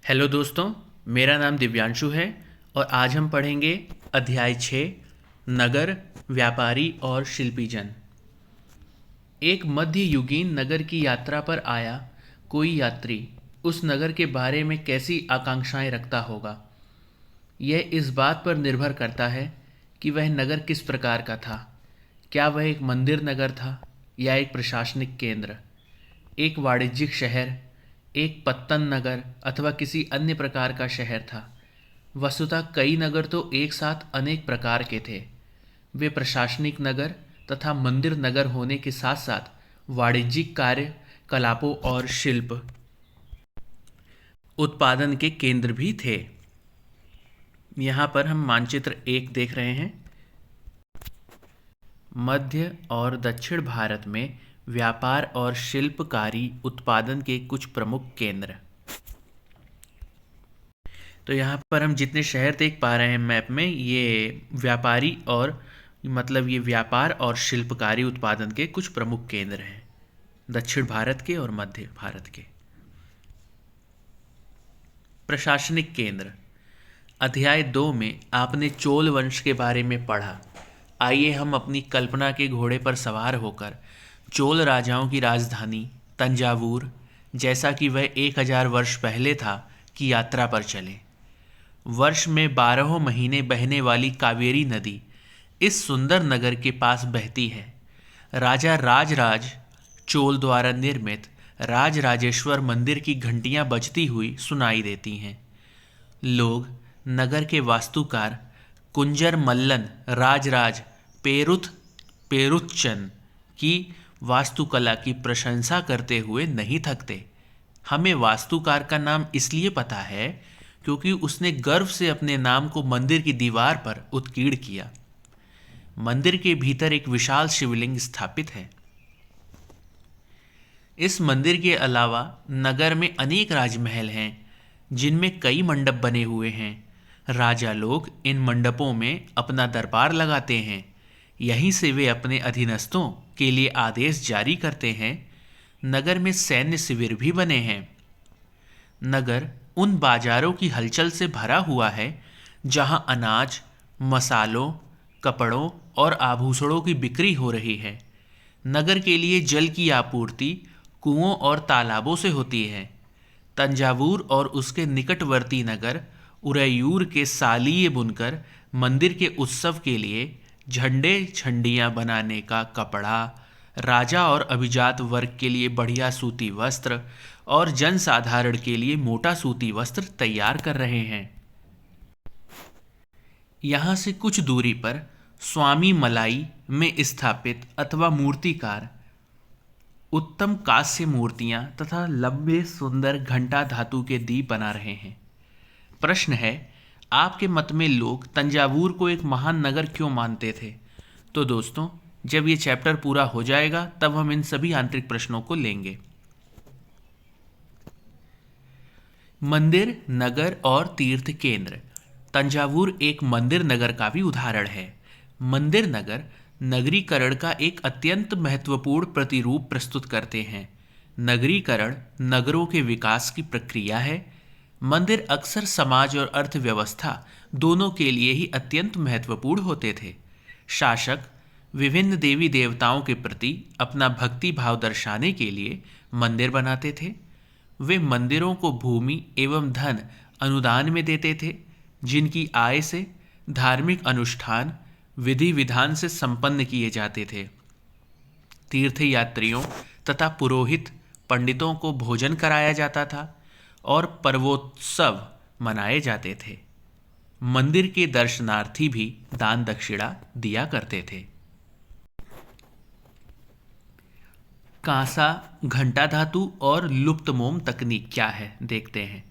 Hello दोस्तों, मेरा नाम दिव्यांशु है और आज हम पढ़ेंगे अध्याय 6 नगर, व्यापारी और शिल्पीजन। एक मध्ययुगीन नगर की यात्रा पर आया कोई यात्री उस नगर के बारे में कैसी आकांक्षाएं रखता होगा। यह इस बात पर निर्भर करता है कि वह नगर किस प्रकार का था। क्या वह एक मंदिर नगर था या एक प्रशासनिक केंद्र, एक वाणिज्यिक शहर, एक पत्तन नगर अथवा किसी अन्य प्रकार का शहर था। वस्तुतः कई नगर तो एक साथ अनेक प्रकार के थे। वे प्रशासनिक नगर तथा मंदिर नगर होने के साथ साथ वाणिज्यिक कार्य कलापों और शिल्प उत्पादन के केंद्र भी थे। यहाँ पर हम मानचित्र 1 देख रहे हैं। मध्य और दक्षिण भारत में व्यापार और शिल्पकारी उत्पादन के कुछ प्रमुख केंद्र। तो यहाँ पर हम जितने शहर देख पा रहे हैं मैप में, ये व्यापारी और ये व्यापार और शिल्पकारी उत्पादन के कुछ प्रमुख केंद्र हैं, दक्षिण भारत के और मध्य भारत के। प्रशासनिक केंद्र। अध्याय 2 में आपने चोल वंश के बारे में पढ़ा। आइए हम अपनी कल्पना के घोड़े पर सवार होकर चोल राजाओं की राजधानी तंजावुर, जैसा कि वह 1000 वर्ष पहले था, की यात्रा पर चले। वर्ष में 12 महीने बहने वाली कावेरी नदी इस सुंदर नगर के पास बहती है। राजा राजराज चोल द्वारा निर्मित राजराजेश्वर मंदिर की घंटियां बजती हुई सुनाई देती हैं। लोग नगर के वास्तुकार कुंजर मल्लन राजराज पेरुच्चन की वास्तुकला की प्रशंसा करते हुए नहीं थकते। हमें वास्तुकार का नाम इसलिए पता है क्योंकि उसने गर्व से अपने नाम को मंदिर की दीवार पर उत्कीर्ण किया। मंदिर के भीतर एक विशाल शिवलिंग स्थापित है। इस मंदिर के अलावा नगर में अनेक राजमहल हैं, जिनमें कई मंडप बने हुए हैं। राजा लोग इन मंडपों में अपना दरबार लगाते हैं। यहीं से वे अपने अधीनस्थों के लिए आदेश जारी करते हैं। नगर में सैन्य शिविर भी बने हैं। नगर उन बाजारों की हलचल से भरा हुआ है जहां अनाज, मसालों, कपड़ों और आभूषणों की बिक्री हो रही है। नगर के लिए जल की आपूर्ति कुओं और तालाबों से होती है। तंजावुर और उसके निकटवर्ती नगर उरैयूर के सालीय बुनकर मंदिर के उत्सव के लिए झंडे झंडियाँ बनाने का कपड़ा, राजा और अभिजात वर्ग के लिए बढ़िया सूती वस्त्र और जनसाधारण के लिए मोटा सूती वस्त्र तैयार कर रहे हैं। यहाँ से कुछ दूरी पर स्वामी मलाई में स्थापित अथवा मूर्तिकार उत्तम कांस्य मूर्तियां तथा लंबे सुंदर घंटा धातु के दीप बना रहे हैं। प्रश्न है, आपके मत में लोग तंजावुर को एक महान नगर क्यों मानते थे? तो दोस्तों, जब ये चैप्टर पूरा हो जाएगा तब हम इन सभी आंतरिक प्रश्नों को लेंगे। मंदिर, नगर और तीर्थ केंद्र। तंजावुर एक मंदिर नगर का भी उदाहरण है। मंदिर नगर नगरीकरण का एक अत्यंत महत्वपूर्ण प्रतिरूप प्रस्तुत करते हैं। नगरीकरण नगरों के विकास की प्रक्रिया है। मंदिर अक्सर समाज और अर्थव्यवस्था दोनों के लिए ही अत्यंत महत्वपूर्ण होते थे। शासक विभिन्न देवी देवताओं के प्रति अपना भक्ति भाव दर्शाने के लिए मंदिर बनाते थे। वे मंदिरों को भूमि एवं धन अनुदान में देते थे, जिनकी आय से धार्मिक अनुष्ठान विधि विधान से संपन्न किए जाते थे। तीर्थयात्रियों तथा पुरोहित पंडितों को भोजन कराया जाता था और पर्वोत्सव मनाए जाते थे। मंदिर के दर्शनार्थी भी दान दक्षिणा दिया करते थे। कांसा, घंटा धातु और लुप्त मोम तकनीक क्या है, देखते हैं।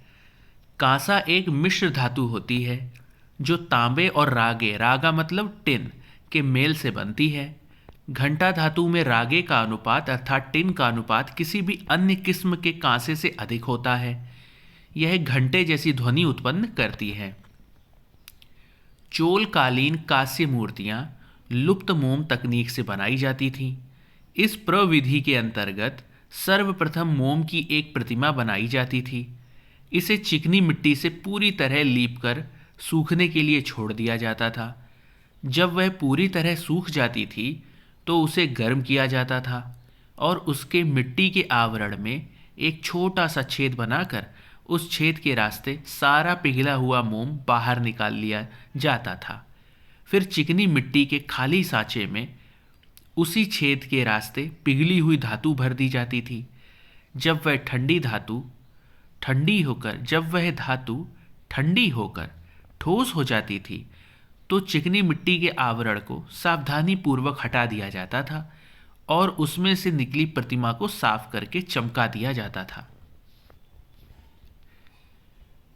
कांसा एक मिश्र धातु होती है जो तांबे और रागे, रागा मतलब टिन, के मेल से बनती है। घंटा धातु में रागे का अनुपात अर्थात टिन का अनुपात किसी भी अन्य किस्म के कांसे से अधिक होता है। यह घंटे जैसी ध्वनि उत्पन्न करती है। चोल कालीन कांस्य मूर्तियां लुप्त मोम तकनीक से बनाई जाती थीं। इस प्रविधि के अंतर्गत सर्वप्रथम मोम की एक प्रतिमा बनाई जाती थी। इसे चिकनी मिट्टी से पूरी तरह लीप कर सूखने के लिए छोड़ दिया जाता था। जब वह पूरी तरह सूख जाती थी तो उसे गर्म किया जाता था और उसके मिट्टी के आवरण में एक छोटा सा छेद बनाकर उस छेद के रास्ते सारा पिघला हुआ मोम बाहर निकाल लिया जाता था। फिर चिकनी मिट्टी के खाली सांचे में उसी छेद के रास्ते पिघली हुई धातु भर दी जाती थी। जब वह धातु ठंडी होकर ठोस हो जाती थी तो चिकनी मिट्टी के आवरण को सावधानी पूर्वक हटा दिया जाता था और उसमें से निकली प्रतिमा को साफ करके चमका दिया जाता था।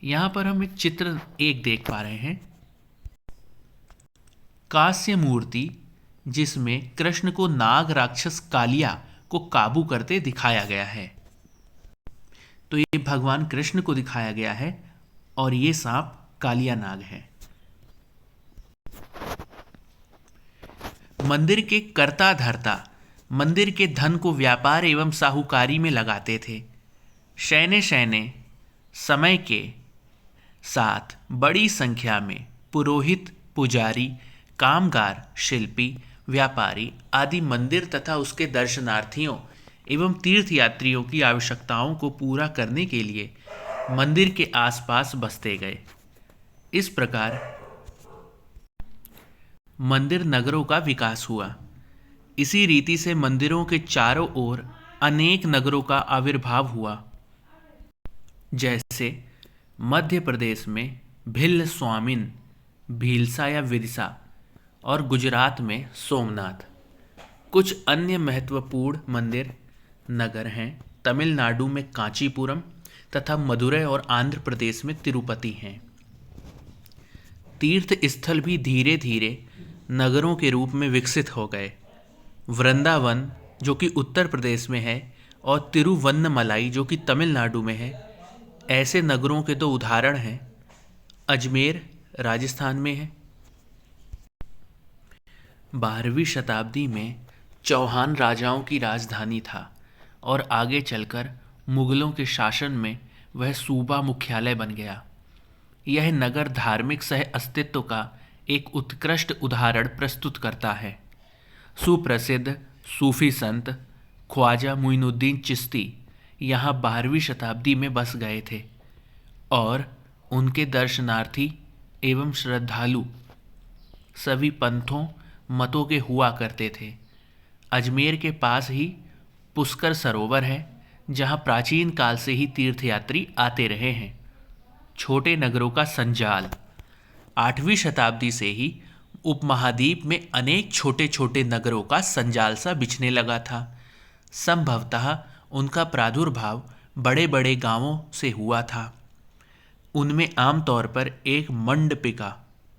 यहां पर हम एक चित्र देख पा रहे हैं, कांस्य मूर्ति, जिसमें कृष्ण को नाग राक्षस कालिया को काबू करते दिखाया गया है। तो ये भगवान कृष्ण को दिखाया गया है और ये सांप कालिया नाग है। मंदिर के कर्ता धर्ता मंदिर के धन को व्यापार एवं साहूकारी में लगाते थे। शैने समय के साथ बड़ी संख्या में पुरोहित, पुजारी, कामगार, शिल्पी, व्यापारी आदि मंदिर तथा उसके दर्शनार्थियों एवं तीर्थयात्रियों की आवश्यकताओं को पूरा करने के लिए मंदिर के आसपास बसते गए। इस प्रकार मंदिर नगरों का विकास हुआ। इसी रीति से मंदिरों के चारों ओर अनेक नगरों का आविर्भाव हुआ। जैसे मध्य प्रदेश में भिल्ल स्वामिन, भीलसा या विदिशा और गुजरात में सोमनाथ। कुछ अन्य महत्वपूर्ण मंदिर नगर हैं। तमिलनाडु में कांचीपुरम तथा मदुरै और आंध्र प्रदेश में तिरुपति हैं। तीर्थ स्थल भी धीरे धीरे नगरों के रूप में विकसित हो गए। वृंदावन, जो कि उत्तर प्रदेश में है, और तिरुवन्नमलाई, जो कि तमिलनाडु में है, ऐसे नगरों के दो उदाहरण हैं। अजमेर राजस्थान में है। 12वीं शताब्दी में चौहान राजाओं की राजधानी था और आगे चलकर मुगलों के शासन में वह सूबा मुख्यालय बन गया। यह नगर धार्मिक सह अस्तित्व का एक उत्कृष्ट उदाहरण प्रस्तुत करता है। सुप्रसिद्ध सूफी संत ख्वाजा मुइनुद्दीन चिश्ती यहाँ 12वीं शताब्दी में बस गए थे और उनके दर्शनार्थी एवं श्रद्धालु सभी पंथों मतों के हुआ करते थे। अजमेर के पास ही पुष्कर सरोवर है, जहाँ प्राचीन काल से ही तीर्थयात्री आते रहे हैं। छोटे नगरों का संजाल 8वीं शताब्दी से ही उपमहाद्वीप में अनेक छोटे छोटे नगरों का संजाल सा बिछने लगा था। संभवतः उनका प्रादुर्भाव बड़े बड़े गांवों से हुआ था। उनमें आमतौर पर एक मंडपिका,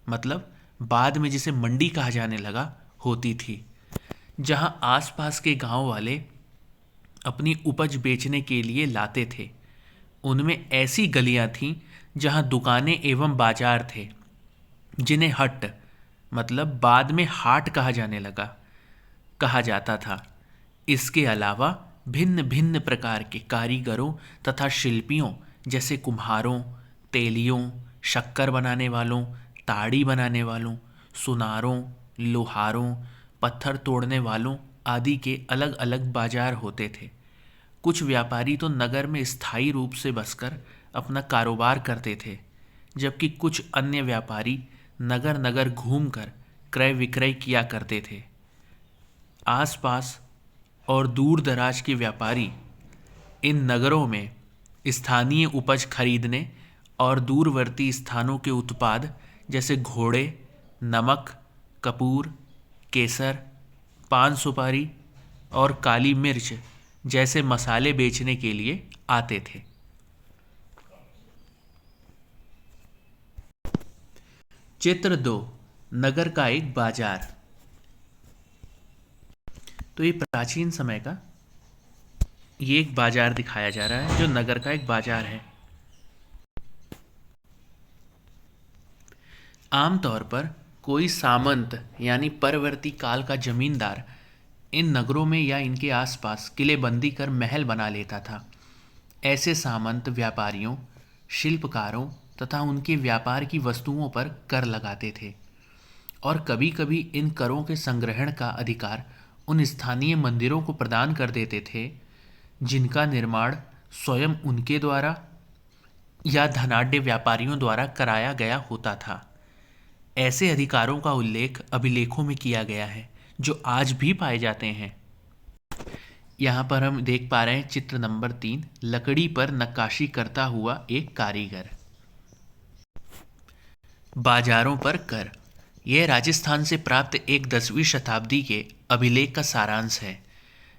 मतलब बाद में जिसे मंडी कहा जाने लगा, होती थी, जहां आसपास के गांव वाले अपनी उपज बेचने के लिए लाते थे। उनमें ऐसी गलियां थीं जहां दुकानें एवं बाजार थे, जिन्हें हट, मतलब बाद में हाट कहा जाता था। इसके अलावा भिन्न भिन्न प्रकार के कारीगरों तथा शिल्पियों, जैसे कुम्हारों, तेलियों, शक्कर बनाने वालों, ताड़ी बनाने वालों, सुनारों, लोहारों, पत्थर तोड़ने वालों आदि के अलग अलग बाजार होते थे। कुछ व्यापारी तो नगर में स्थायी रूप से बसकर अपना कारोबार करते थे, जबकि कुछ अन्य व्यापारी नगर नगर घूमकर क्रय विक्रय किया करते थे। आसपास और दूर दराज के व्यापारी इन नगरों में स्थानीय उपज खरीदने और दूरवर्ती स्थानों के उत्पाद जैसे घोड़े, नमक, कपूर, केसर, पान सुपारी और काली मिर्च जैसे मसाले बेचने के लिए आते थे। चित्र 2, नगर का एक बाजार। तो ये प्राचीन समय का ये एक बाजार दिखाया जा रहा है, जो नगर का एक बाजार है। आमतौर पर कोई सामंत यानी परवर्ती काल का जमींदार इन नगरों में या इनके आसपास किलेबंदी कर महल बना लेता था। ऐसे सामंत व्यापारियों, शिल्पकारों तथा उनके व्यापार की वस्तुओं पर कर लगाते थे और कभी कभी इन करों के संग्रहण का अधिकार उन स्थानीय मंदिरों को प्रदान कर देते थे जिनका निर्माण स्वयं उनके द्वारा या धनाढ्य व्यापारियों द्वारा कराया गया होता था। ऐसे अधिकारों का उल्लेख अभिलेखों में किया गया है जो आज भी पाए जाते हैं। यहाँ पर हम देख पा रहे हैं चित्र नंबर 3, लकड़ी पर नक्काशी करता हुआ एक कारीगर। बाजारों पर कर, यह राजस्थान से प्राप्त एक 10वीं शताब्दी के अभिलेख का सारांश है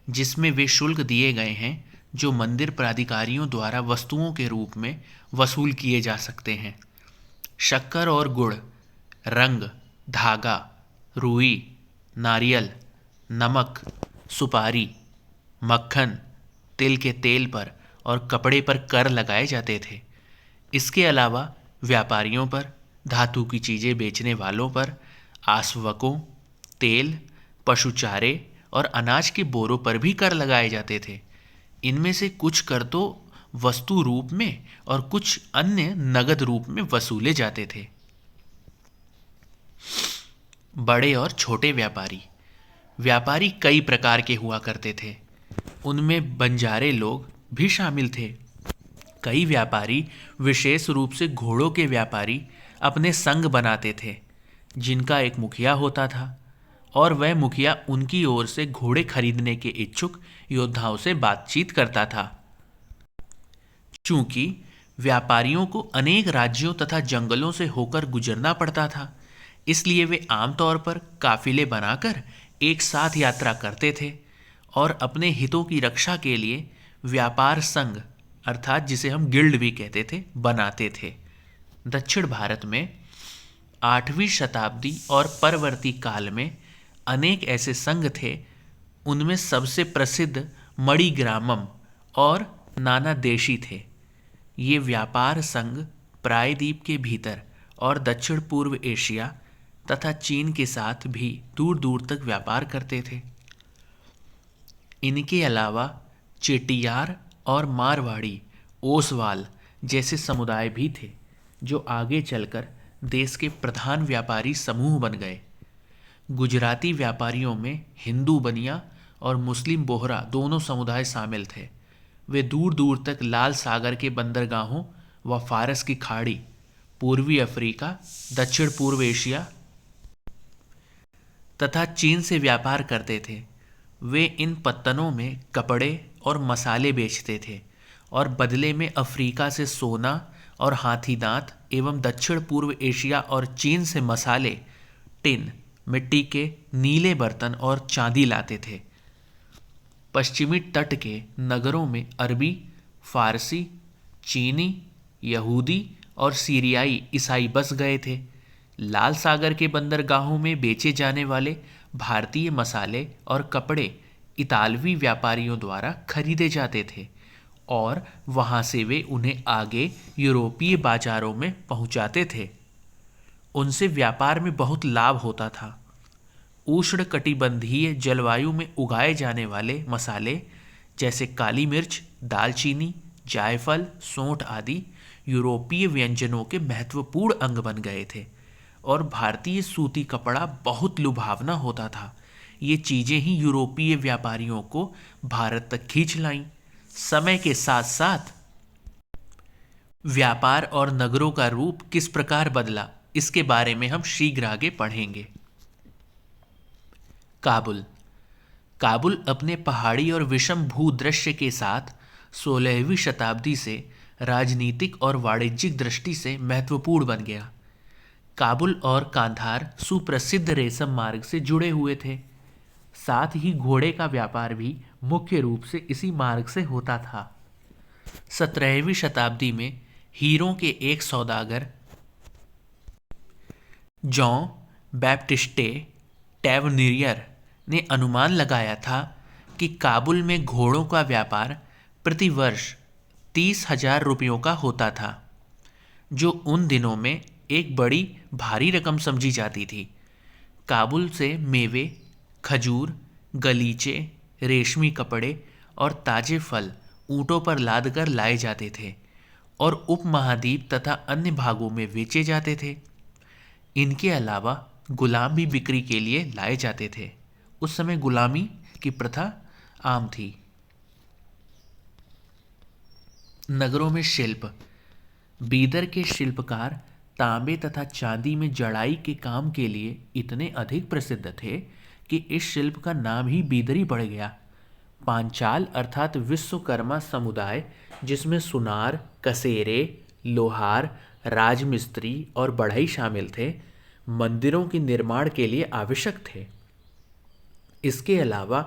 जिसमें वे शुल्क दिए गए हैं जो मंदिर प्राधिकारियों द्वारा वस्तुओं के रूप में वसूल किए जा सकते हैं। शक्कर और गुड़, रंग, धागा, रुई, नारियल, नमक, सुपारी, मक्खन, तिल के तेल पर और कपड़े पर कर लगाए जाते थे। इसके अलावा व्यापारियों पर, धातु की चीज़ें बेचने वालों पर, आसवकों, तेल, पशु चारे और अनाज के बोरों पर भी कर लगाए जाते थे। इनमें से कुछ कर तो वस्तु रूप में और कुछ अन्य नगद रूप में वसूले जाते थे। बड़े और छोटे व्यापारी, व्यापारी कई प्रकार के हुआ करते थे। उनमें बंजारे लोग भी शामिल थे। कई व्यापारी, विशेष रूप से घोड़ों के व्यापारी, अपने संघ बनाते थे जिनका एक मुखिया होता था और वह मुखिया उनकी ओर से घोड़े खरीदने के इच्छुक योद्धाओं से बातचीत करता था। चूंकि व्यापारियों को अनेक राज्यों तथा जंगलों से होकर गुजरना पड़ता था, इसलिए वे आमतौर पर काफिले बनाकर एक साथ यात्रा करते थे और अपने हितों की रक्षा के लिए व्यापार संघ, अर्थात जिसे हम गिल्ड भी कहते थे, बनाते थे। दक्षिण भारत में 8वीं शताब्दी और परवर्ती काल में अनेक ऐसे संघ थे। उनमें सबसे प्रसिद्ध मणिग्रामम और नानादेशी थे। ये व्यापार संघ प्रायद्वीप के भीतर और दक्षिण पूर्व एशिया तथा चीन के साथ भी दूर दूर तक व्यापार करते थे। इनके अलावा चेटियार और मारवाड़ी, ओसवाल जैसे समुदाय भी थे जो आगे चलकर देश के प्रधान व्यापारी समूह बन गए। गुजराती व्यापारियों में हिंदू बनिया और मुस्लिम बोहरा दोनों समुदाय शामिल थे। वे दूर दूर तक लाल सागर के बंदरगाहों व फारस की खाड़ी, पूर्वी अफ्रीका, दक्षिण पूर्व एशिया तथा चीन से व्यापार करते थे। वे इन पत्तनों में कपड़े और मसाले बेचते थे और बदले में अफ्रीका से सोना और हाथी दांत एवं दक्षिण पूर्व एशिया और चीन से मसाले, टिन, मिट्टी के नीले बर्तन और चांदी लाते थे। पश्चिमी तट के नगरों में अरबी, फारसी, चीनी, यहूदी और सीरियाई ईसाई बस गए थे। लाल सागर के बंदरगाहों में बेचे जाने वाले भारतीय मसाले और कपड़े इतालवी व्यापारियों द्वारा खरीदे जाते थे और वहां से वे उन्हें आगे यूरोपीय बाजारों में पहुंचाते थे। उनसे व्यापार में बहुत लाभ होता था। उष्णकटिबंधीय जलवायु में उगाए जाने वाले मसाले जैसे काली मिर्च, दालचीनी, जायफल, सौंठ आदि यूरोपीय व्यंजनों के महत्वपूर्ण अंग बन गए थे और भारतीय सूती कपड़ा बहुत लुभावना होता था। ये चीज़ें ही यूरोपीय व्यापारियों को भारत तक खींच लाईं। समय के साथ साथ व्यापार और नगरों का रूप किस प्रकार बदला, इसके बारे में हम शीघ्र आगे पढ़ेंगे। काबुल। काबुल अपने पहाड़ी और विषम भूदृश्य के साथ 16वीं शताब्दी से राजनीतिक और वाणिज्यिक दृष्टि से महत्वपूर्ण बन गया। काबुल और कांधार सुप्रसिद्ध रेशम मार्ग से जुड़े हुए थे। साथ ही घोड़े का व्यापार भी मुख्य रूप से इसी मार्ग से होता था। 17वीं शताब्दी में हीरों के एक सौदागर जॉन बैप्टिस्टे टैवर्नियर ने अनुमान लगाया था कि काबुल में घोड़ों का व्यापार प्रति वर्ष 30,000 रुपयों का होता था, जो उन दिनों में एक बड़ी भारी रकम समझी जाती थी। काबुल से मेवे, खजूर, गलीचे, रेशमी कपड़े और ताजे फल ऊँटों पर लादकर लाए जाते थे और उपमहाद्वीप तथा अन्य भागों में बेचे जाते थे। इनके अलावा गुलाम भी बिक्री के लिए लाए जाते थे। उस समय गुलामी की प्रथा आम थी। नगरों में शिल्प। बीदर के शिल्पकार तांबे तथा चांदी में जड़ाई के काम के लिए इतने अधिक प्रसिद्ध थे कि इस शिल्प का नाम ही बीदरी पड़ गया। पांचाल अर्थात विश्वकर्मा समुदाय, जिसमें सुनार, कसेरे, लोहार, राजमिस्त्री और बढ़ई शामिल थे, मंदिरों के निर्माण के लिए आवश्यक थे। इसके अलावा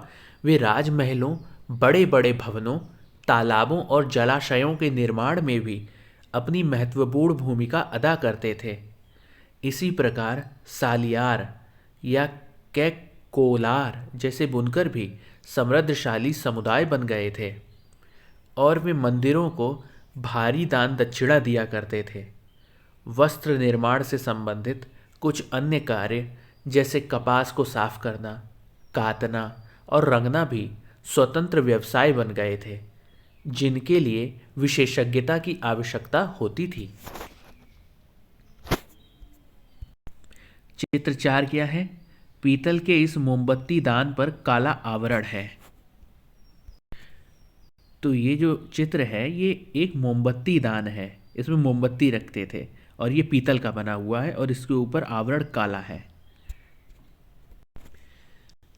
वे राजमहलों, बड़े बड़े भवनों, तालाबों और जलाशयों के निर्माण में भी अपनी महत्वपूर्ण भूमिका अदा करते थे। इसी प्रकार सालियार या कैकोलार जैसे बुनकर भी समृद्धशाली समुदाय बन गए थे और वे मंदिरों को भारी दान दक्षिणा दिया करते थे। वस्त्र निर्माण से संबंधित कुछ अन्य कार्य जैसे कपास को साफ करना, कातना और रंगना भी स्वतंत्र व्यवसाय बन गए थे, जिनके लिए विशेषज्ञता की आवश्यकता होती थी। चित्र 4 क्या है? पीतल के इस मोमबत्ती दान पर काला आवरण है। तो ये जो चित्र है ये एक मोमबत्ती दान है। इसमें मोमबत्ती रखते थे और ये पीतल का बना हुआ है और इसके ऊपर आवरण काला है।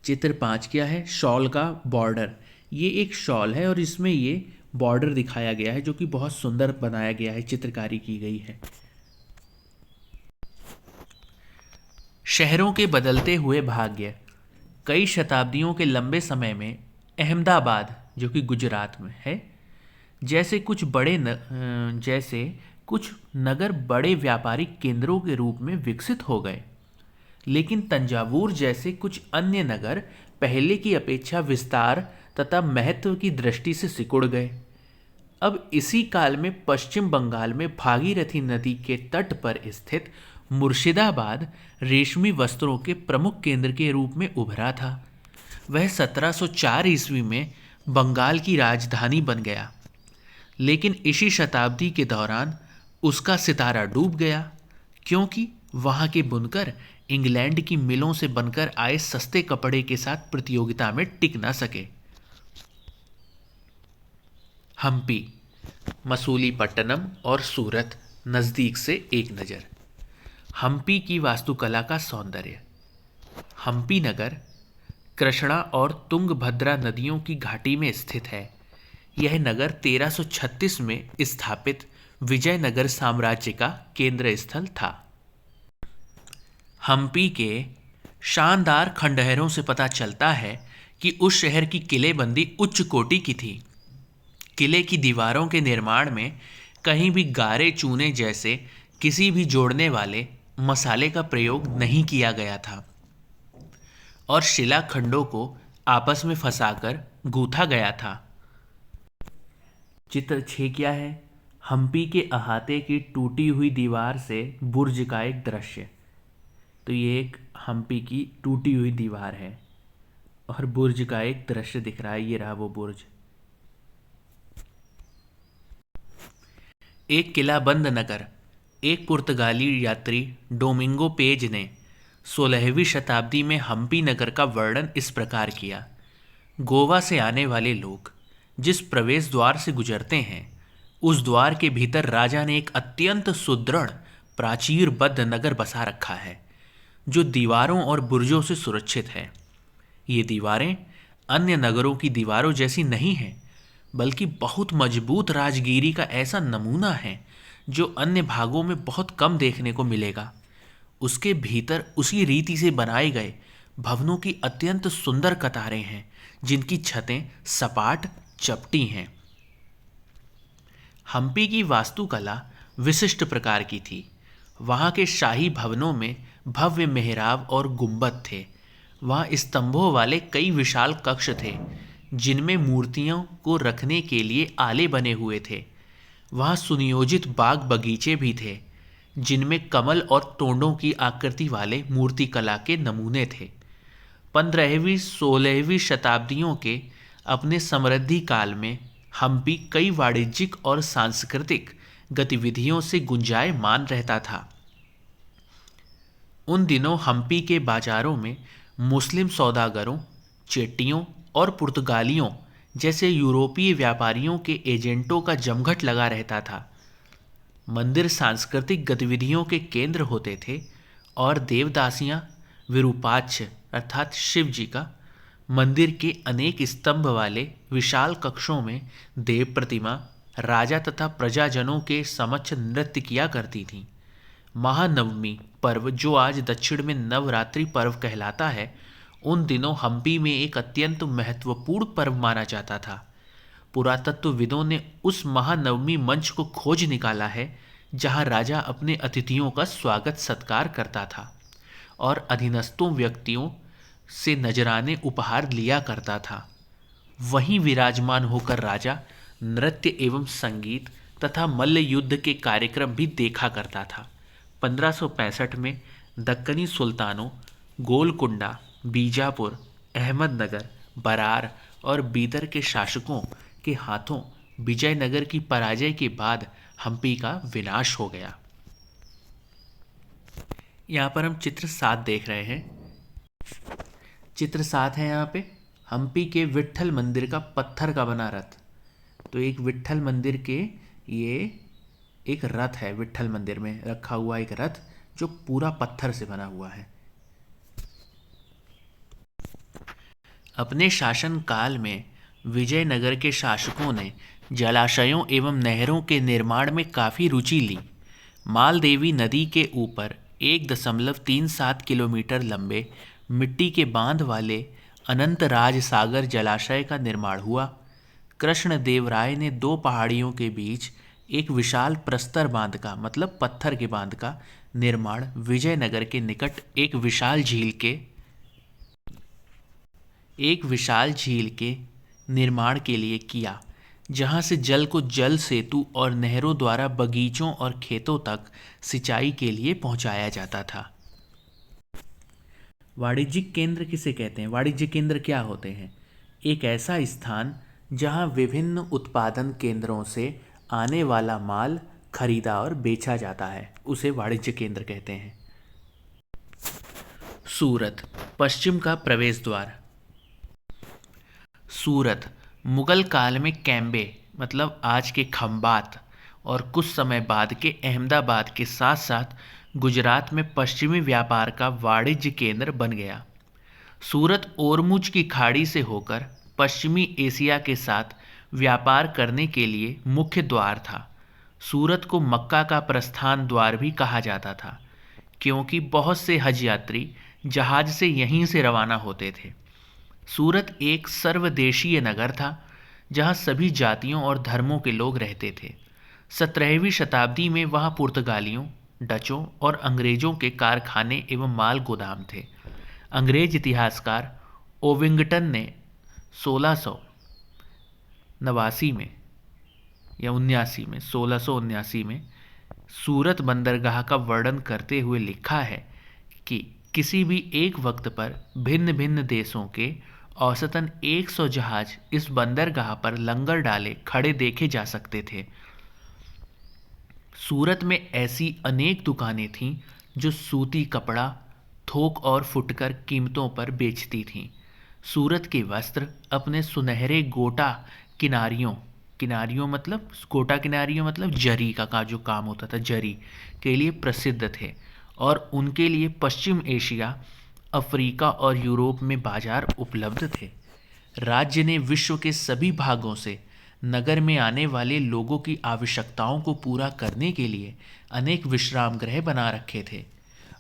चित्र 5 क्या है? शॉल का बॉर्डर। ये एक शॉल है और इसमें ये बॉर्डर दिखाया गया है जो कि बहुत सुंदर बनाया गया है, चित्रकारी की गई है। शहरों के बदलते हुए भाग्य। कई शताब्दियों के लंबे समय में अहमदाबाद, जो कि गुजरात में है, जैसे कुछ नगर बड़े व्यापारिक केंद्रों के रूप में विकसित हो गए, लेकिन तंजावुर जैसे कुछ अन्य नगर पहले की अपेक्षा विस्तार तथा महत्व की दृष्टि से सिकुड़ गए। अब इसी काल में पश्चिम बंगाल में भागीरथी नदी के तट पर स्थित मुर्शिदाबाद रेशमी वस्त्रों के प्रमुख केंद्र के रूप में उभरा था। वह 1704 ईस्वी में बंगाल की राजधानी बन गया, लेकिन इसी शताब्दी के दौरान उसका सितारा डूब गया, क्योंकि वहाँ के बुनकर इंग्लैंड की मिलों से बनकर आए सस्ते कपड़े के साथ प्रतियोगिता में टिक न सके। हम्पी, मसूलीपट्टनम और सूरत नज़दीक से एक नज़र। हम्पी की वास्तुकला का सौंदर्य। हम्पी नगर कृष्णा और तुंगभद्रा नदियों की घाटी में स्थित है। यह नगर 1336 में स्थापित विजयनगर साम्राज्य का केंद्र स्थल था। हम्पी के शानदार खंडहरों से पता चलता है कि उस शहर की किलेबंदी उच्च कोटि की थी। किले की दीवारों के निर्माण में कहीं भी गारे चूने जैसे किसी भी जोड़ने वाले मसाले का प्रयोग नहीं किया गया था और शिलाखंडों को आपस में फंसाकर गूंथा गया था। चित्र 6 क्या है? हम्पी के अहाते की टूटी हुई दीवार से बुर्ज का एक दृश्य। तो ये एक हम्पी की टूटी हुई दीवार है और बुर्ज का एक दृश्य दिख रहा है। ये रहा वो बुर्ज। एक किलाबंद नगर। एक पुर्तगाली यात्री डोमिंगो पेज ने 16वीं शताब्दी में हम्पी नगर का वर्णन इस प्रकार किया। गोवा से आने वाले लोग जिस प्रवेश द्वार से गुजरते हैं, उस द्वार के भीतर राजा ने एक अत्यंत सुदृढ़ प्राचीरबद्ध नगर बसा रखा है, जो दीवारों और बुर्जों से सुरक्षित है। ये दीवारें अन्य नगरों की दीवारों जैसी नहीं हैं, बल्कि बहुत मजबूत राजगीरी का ऐसा नमूना है जो अन्य भागों में बहुत कम देखने को मिलेगा। उसके भीतर उसी रीति से बनाए गए भवनों की अत्यंत सुंदर कतारें हैं, जिनकी छतें सपाट चपटी हैं। हम्पी की वास्तुकला विशिष्ट प्रकार की थी। वहाँ के शाही भवनों में भव्य मेहराब और गुंबद थे। वहाँ स्तंभों वाले कई विशाल कक्ष थे, जिनमें मूर्तियों को रखने के लिए आले बने हुए थे। वहाँ सुनियोजित बाग बगीचे भी थे, जिनमें कमल और तोंडों की आकृति वाले मूर्तिकला के नमूने थे। 15वीं 16वीं शताब्दियों के अपने समृद्धि काल में हम्पी कई वाणिज्यिक और सांस्कृतिक गतिविधियों से गुंजायमान रहता था। उन दिनों हम्पी के बाजारों में मुस्लिम सौदागरों, चेट्टियों और पुर्तगालियों जैसे यूरोपीय व्यापारियों के एजेंटों का जमघट लगा रहता था। मंदिर सांस्कृतिक गतिविधियों के केंद्र होते थे और देवदासियां विरूपाक्ष अर्थात शिव जी का मंदिर के अनेक स्तंभ वाले विशाल कक्षों में देव प्रतिमा राजा तथा प्रजाजनों के समक्ष नृत्य किया करती थीं। महानवमी पर्व, जो आज दक्षिण में नवरात्रि पर्व कहलाता है, उन दिनों हम्पी में एक अत्यंत महत्वपूर्ण पर्व माना जाता था। पुरातत्वविदों ने उस महानवमी मंच को खोज निकाला है जहां राजा अपने अतिथियों का स्वागत सत्कार करता था और अधीनस्थों व्यक्तियों से नजराने उपहार लिया करता था। वहीं विराजमान होकर राजा नृत्य एवं संगीत तथा मल्ल युद्ध के कार्यक्रम भी देखा करता था। 1565 में दक्कनी सुल्तानों गोलकुंडा, बीजापुर, अहमदनगर, बरार और बीदर के शासकों के हाथों विजयनगर की पराजय के बाद हम्पी का विनाश हो गया। यहाँ पर हम चित्र 7 देख रहे हैं। चित्र 7 है यहाँ पे हम्पी के विट्ठल मंदिर का पत्थर का बना रथ। तो एक विट्ठल मंदिर के ये एक रथ है, विट्ठल मंदिर में रखा हुआ एक रथ जो पूरा पत्थर से बना हुआ है। अपने शासन काल में विजयनगर के शासकों ने जलाशयों एवं नहरों के निर्माण में काफ़ी रुचि ली। मालदेवी नदी के ऊपर 1.37 किलोमीटर लंबे मिट्टी के बांध वाले अनंतराज सागर जलाशय का निर्माण हुआ। कृष्णदेवराय ने 2 पहाड़ियों के बीच एक विशाल प्रस्तर बांध का मतलब पत्थर के बांध का निर्माण विजयनगर के निकट एक विशाल झील के निर्माण के लिए किया, जहां से जल को जल सेतु और नहरों द्वारा बगीचों और खेतों तक सिंचाई के लिए पहुंचाया जाता था। वाणिज्यिक केंद्र किसे कहते हैं? वाणिज्य केंद्र क्या होते हैं? एक ऐसा स्थान जहां विभिन्न उत्पादन केंद्रों से आने वाला माल खरीदा और बेचा जाता है, उसे वाणिज्य केंद्र कहते हैं। सूरत, पश्चिम का प्रवेश द्वार। सूरत मुगल काल में कैम्बे मतलब आज के खंबात और कुछ समय बाद के अहमदाबाद के साथ साथ गुजरात में पश्चिमी व्यापार का वाणिज्य केंद्र बन गया। सूरत ओरमुज की खाड़ी से होकर पश्चिमी एशिया के साथ व्यापार करने के लिए मुख्य द्वार था। सूरत को मक्का का प्रस्थान द्वार भी कहा जाता था, क्योंकि बहुत से हज यात्री जहाज से यहीं से रवाना होते थे। सूरत एक सर्वदेशीय नगर था जहां सभी जातियों और धर्मों के लोग रहते थे। 17वीं शताब्दी में वहां पुर्तगालियों, डचों और अंग्रेजों के कारखाने एवं माल गोदाम थे। अंग्रेज इतिहासकार ओविंगटन ने 1679 में या 1679 में सूरत बंदरगाह का वर्णन करते हुए लिखा है कि किसी भी एक वक्त पर भिन्न भिन्न देशों के औसतन 100 जहाज इस बंदरगाह पर लंगर डाले खड़े देखे जा सकते थे। सूरत में ऐसी अनेक दुकानें थीं जो सूती कपड़ा थोक और फुटकर कीमतों पर बेचती थीं। सूरत के वस्त्र अपने सुनहरे गोटा किनारियों मतलब गोटा किनारियों मतलब जरी का जो काम होता था, जरी के लिए प्रसिद्ध थे और उनके लिए पश्चिम एशिया, अफ्रीका और यूरोप में बाजार उपलब्ध थे। राज्य ने विश्व के सभी भागों से नगर में आने वाले लोगों की आवश्यकताओं को पूरा करने के लिए अनेक विश्राम गृह बना रखे थे।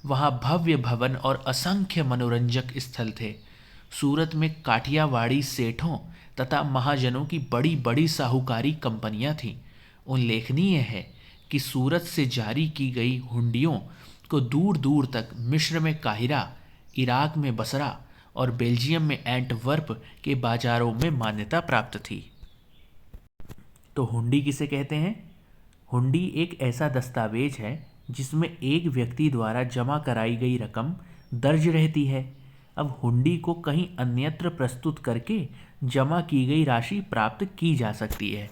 वहाँ भव्य भवन और असंख्य मनोरंजक स्थल थे। सूरत में काठियावाड़ी सेठों तथा महाजनों की बड़ी बड़ी साहूकारी कंपनियां थीं। उल्लेखनीय है कि सूरत से जारी की गई हुंडियों को दूर दूर तक मिस्र में काहिरा, इराक में बसरा और बेल्जियम में एंटवर्प के बाजारों में मान्यता प्राप्त थी। तो हुंडी किसे कहते हैं? हुंडी एक ऐसा दस्तावेज है जिसमें एक व्यक्ति द्वारा जमा कराई गई रकम दर्ज रहती है। अब हुंडी को कहीं अन्यत्र प्रस्तुत करके जमा की गई राशि प्राप्त की जा सकती है,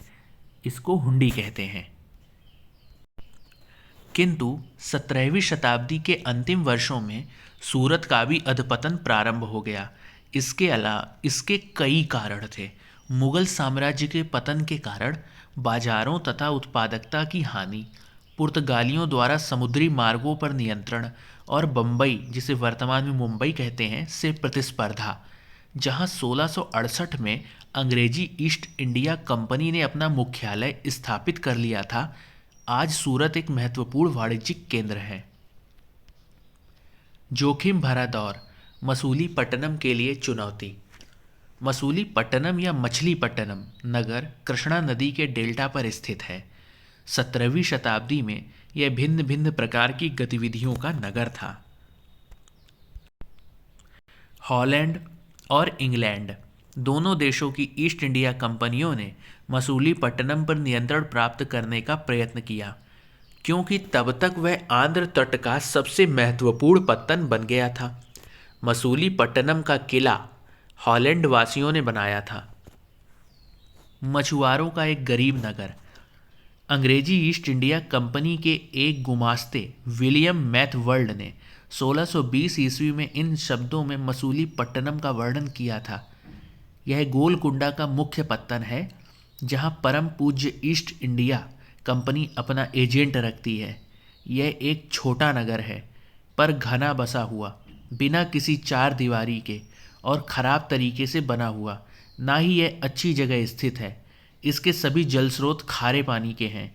इसको हुंडी कहते हैं। किंतु 17वीं शताब्दी के अंतिम वर्षों में सूरत का भी अधपतन प्रारंभ हो गया। इसके कई कारण थे। मुगल साम्राज्य के पतन के कारण बाजारों तथा उत्पादकता की हानि, पुर्तगालियों द्वारा समुद्री मार्गों पर नियंत्रण और बम्बई, जिसे वर्तमान में मुंबई कहते हैं, से प्रतिस्पर्धा। जहां 1668 में अंग्रेजी ईस्ट इंडिया कंपनी ने अपना मुख्यालय स्थापित कर लिया था, आज सूरत एक महत्वपूर्ण वाणिज्यिक केंद्र है। जोखिम भरा दौर, मसूलीपट्टनम के लिए चुनौती। मसूलीपट्टनम या मछलीपट्टनम नगर कृष्णा नदी के डेल्टा पर स्थित है। 17वीं शताब्दी में यह भिन्न भिन्न प्रकार की गतिविधियों का नगर था। हॉलैंड और इंग्लैंड दोनों देशों की ईस्ट इंडिया कंपनियों ने मसूलीपट्टनम पर नियंत्रण प्राप्त करने का प्रयत्न किया, क्योंकि तब तक वह आंध्र तट का सबसे महत्वपूर्ण पत्तन बन गया था। मसूलीपट्टनम का किला हॉलैंड वासियों ने बनाया था। मछुआरों का एक गरीब नगर। अंग्रेजी ईस्ट इंडिया कंपनी के एक गुमास्ते विलियम मैथवर्ल्ड ने 1620 ईस्वी में इन शब्दों में मसूलीपट्टनम का वर्णन किया था। यह गोलकुंडा का मुख्य पत्तन है, जहां परम पूज्य ईस्ट इंडिया कंपनी अपना एजेंट रखती है। यह एक छोटा नगर है, पर घना बसा हुआ, बिना किसी चार दीवारी के और ख़राब तरीके से बना हुआ। ना ही यह अच्छी जगह स्थित है। इसके सभी जल स्रोत खारे पानी के हैं।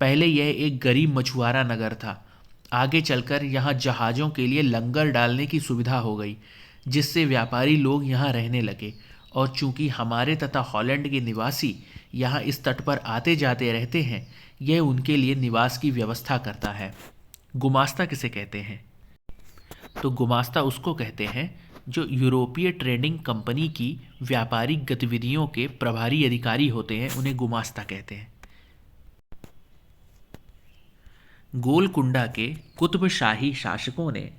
पहले यह एक गरीब मछुआरा नगर था। आगे चलकर यहाँ जहाज़ों के लिए लंगर डालने की सुविधा हो गई, जिससे व्यापारी लोग यहाँ रहने लगे। और चूंकि हमारे तथा हॉलैंड के निवासी यहाँ इस तट पर आते जाते रहते हैं, यह उनके लिए निवास की व्यवस्था करता है। गुमास्ता किसे कहते हैं? तो गुमास्ता उसको कहते हैं जो यूरोपीय ट्रेडिंग कंपनी की व्यापारिक गतिविधियों के प्रभारी अधिकारी होते हैं, उन्हें गुमास्ता कहते हैं। गोलकुंडा के कुतुबशाही शासकों ने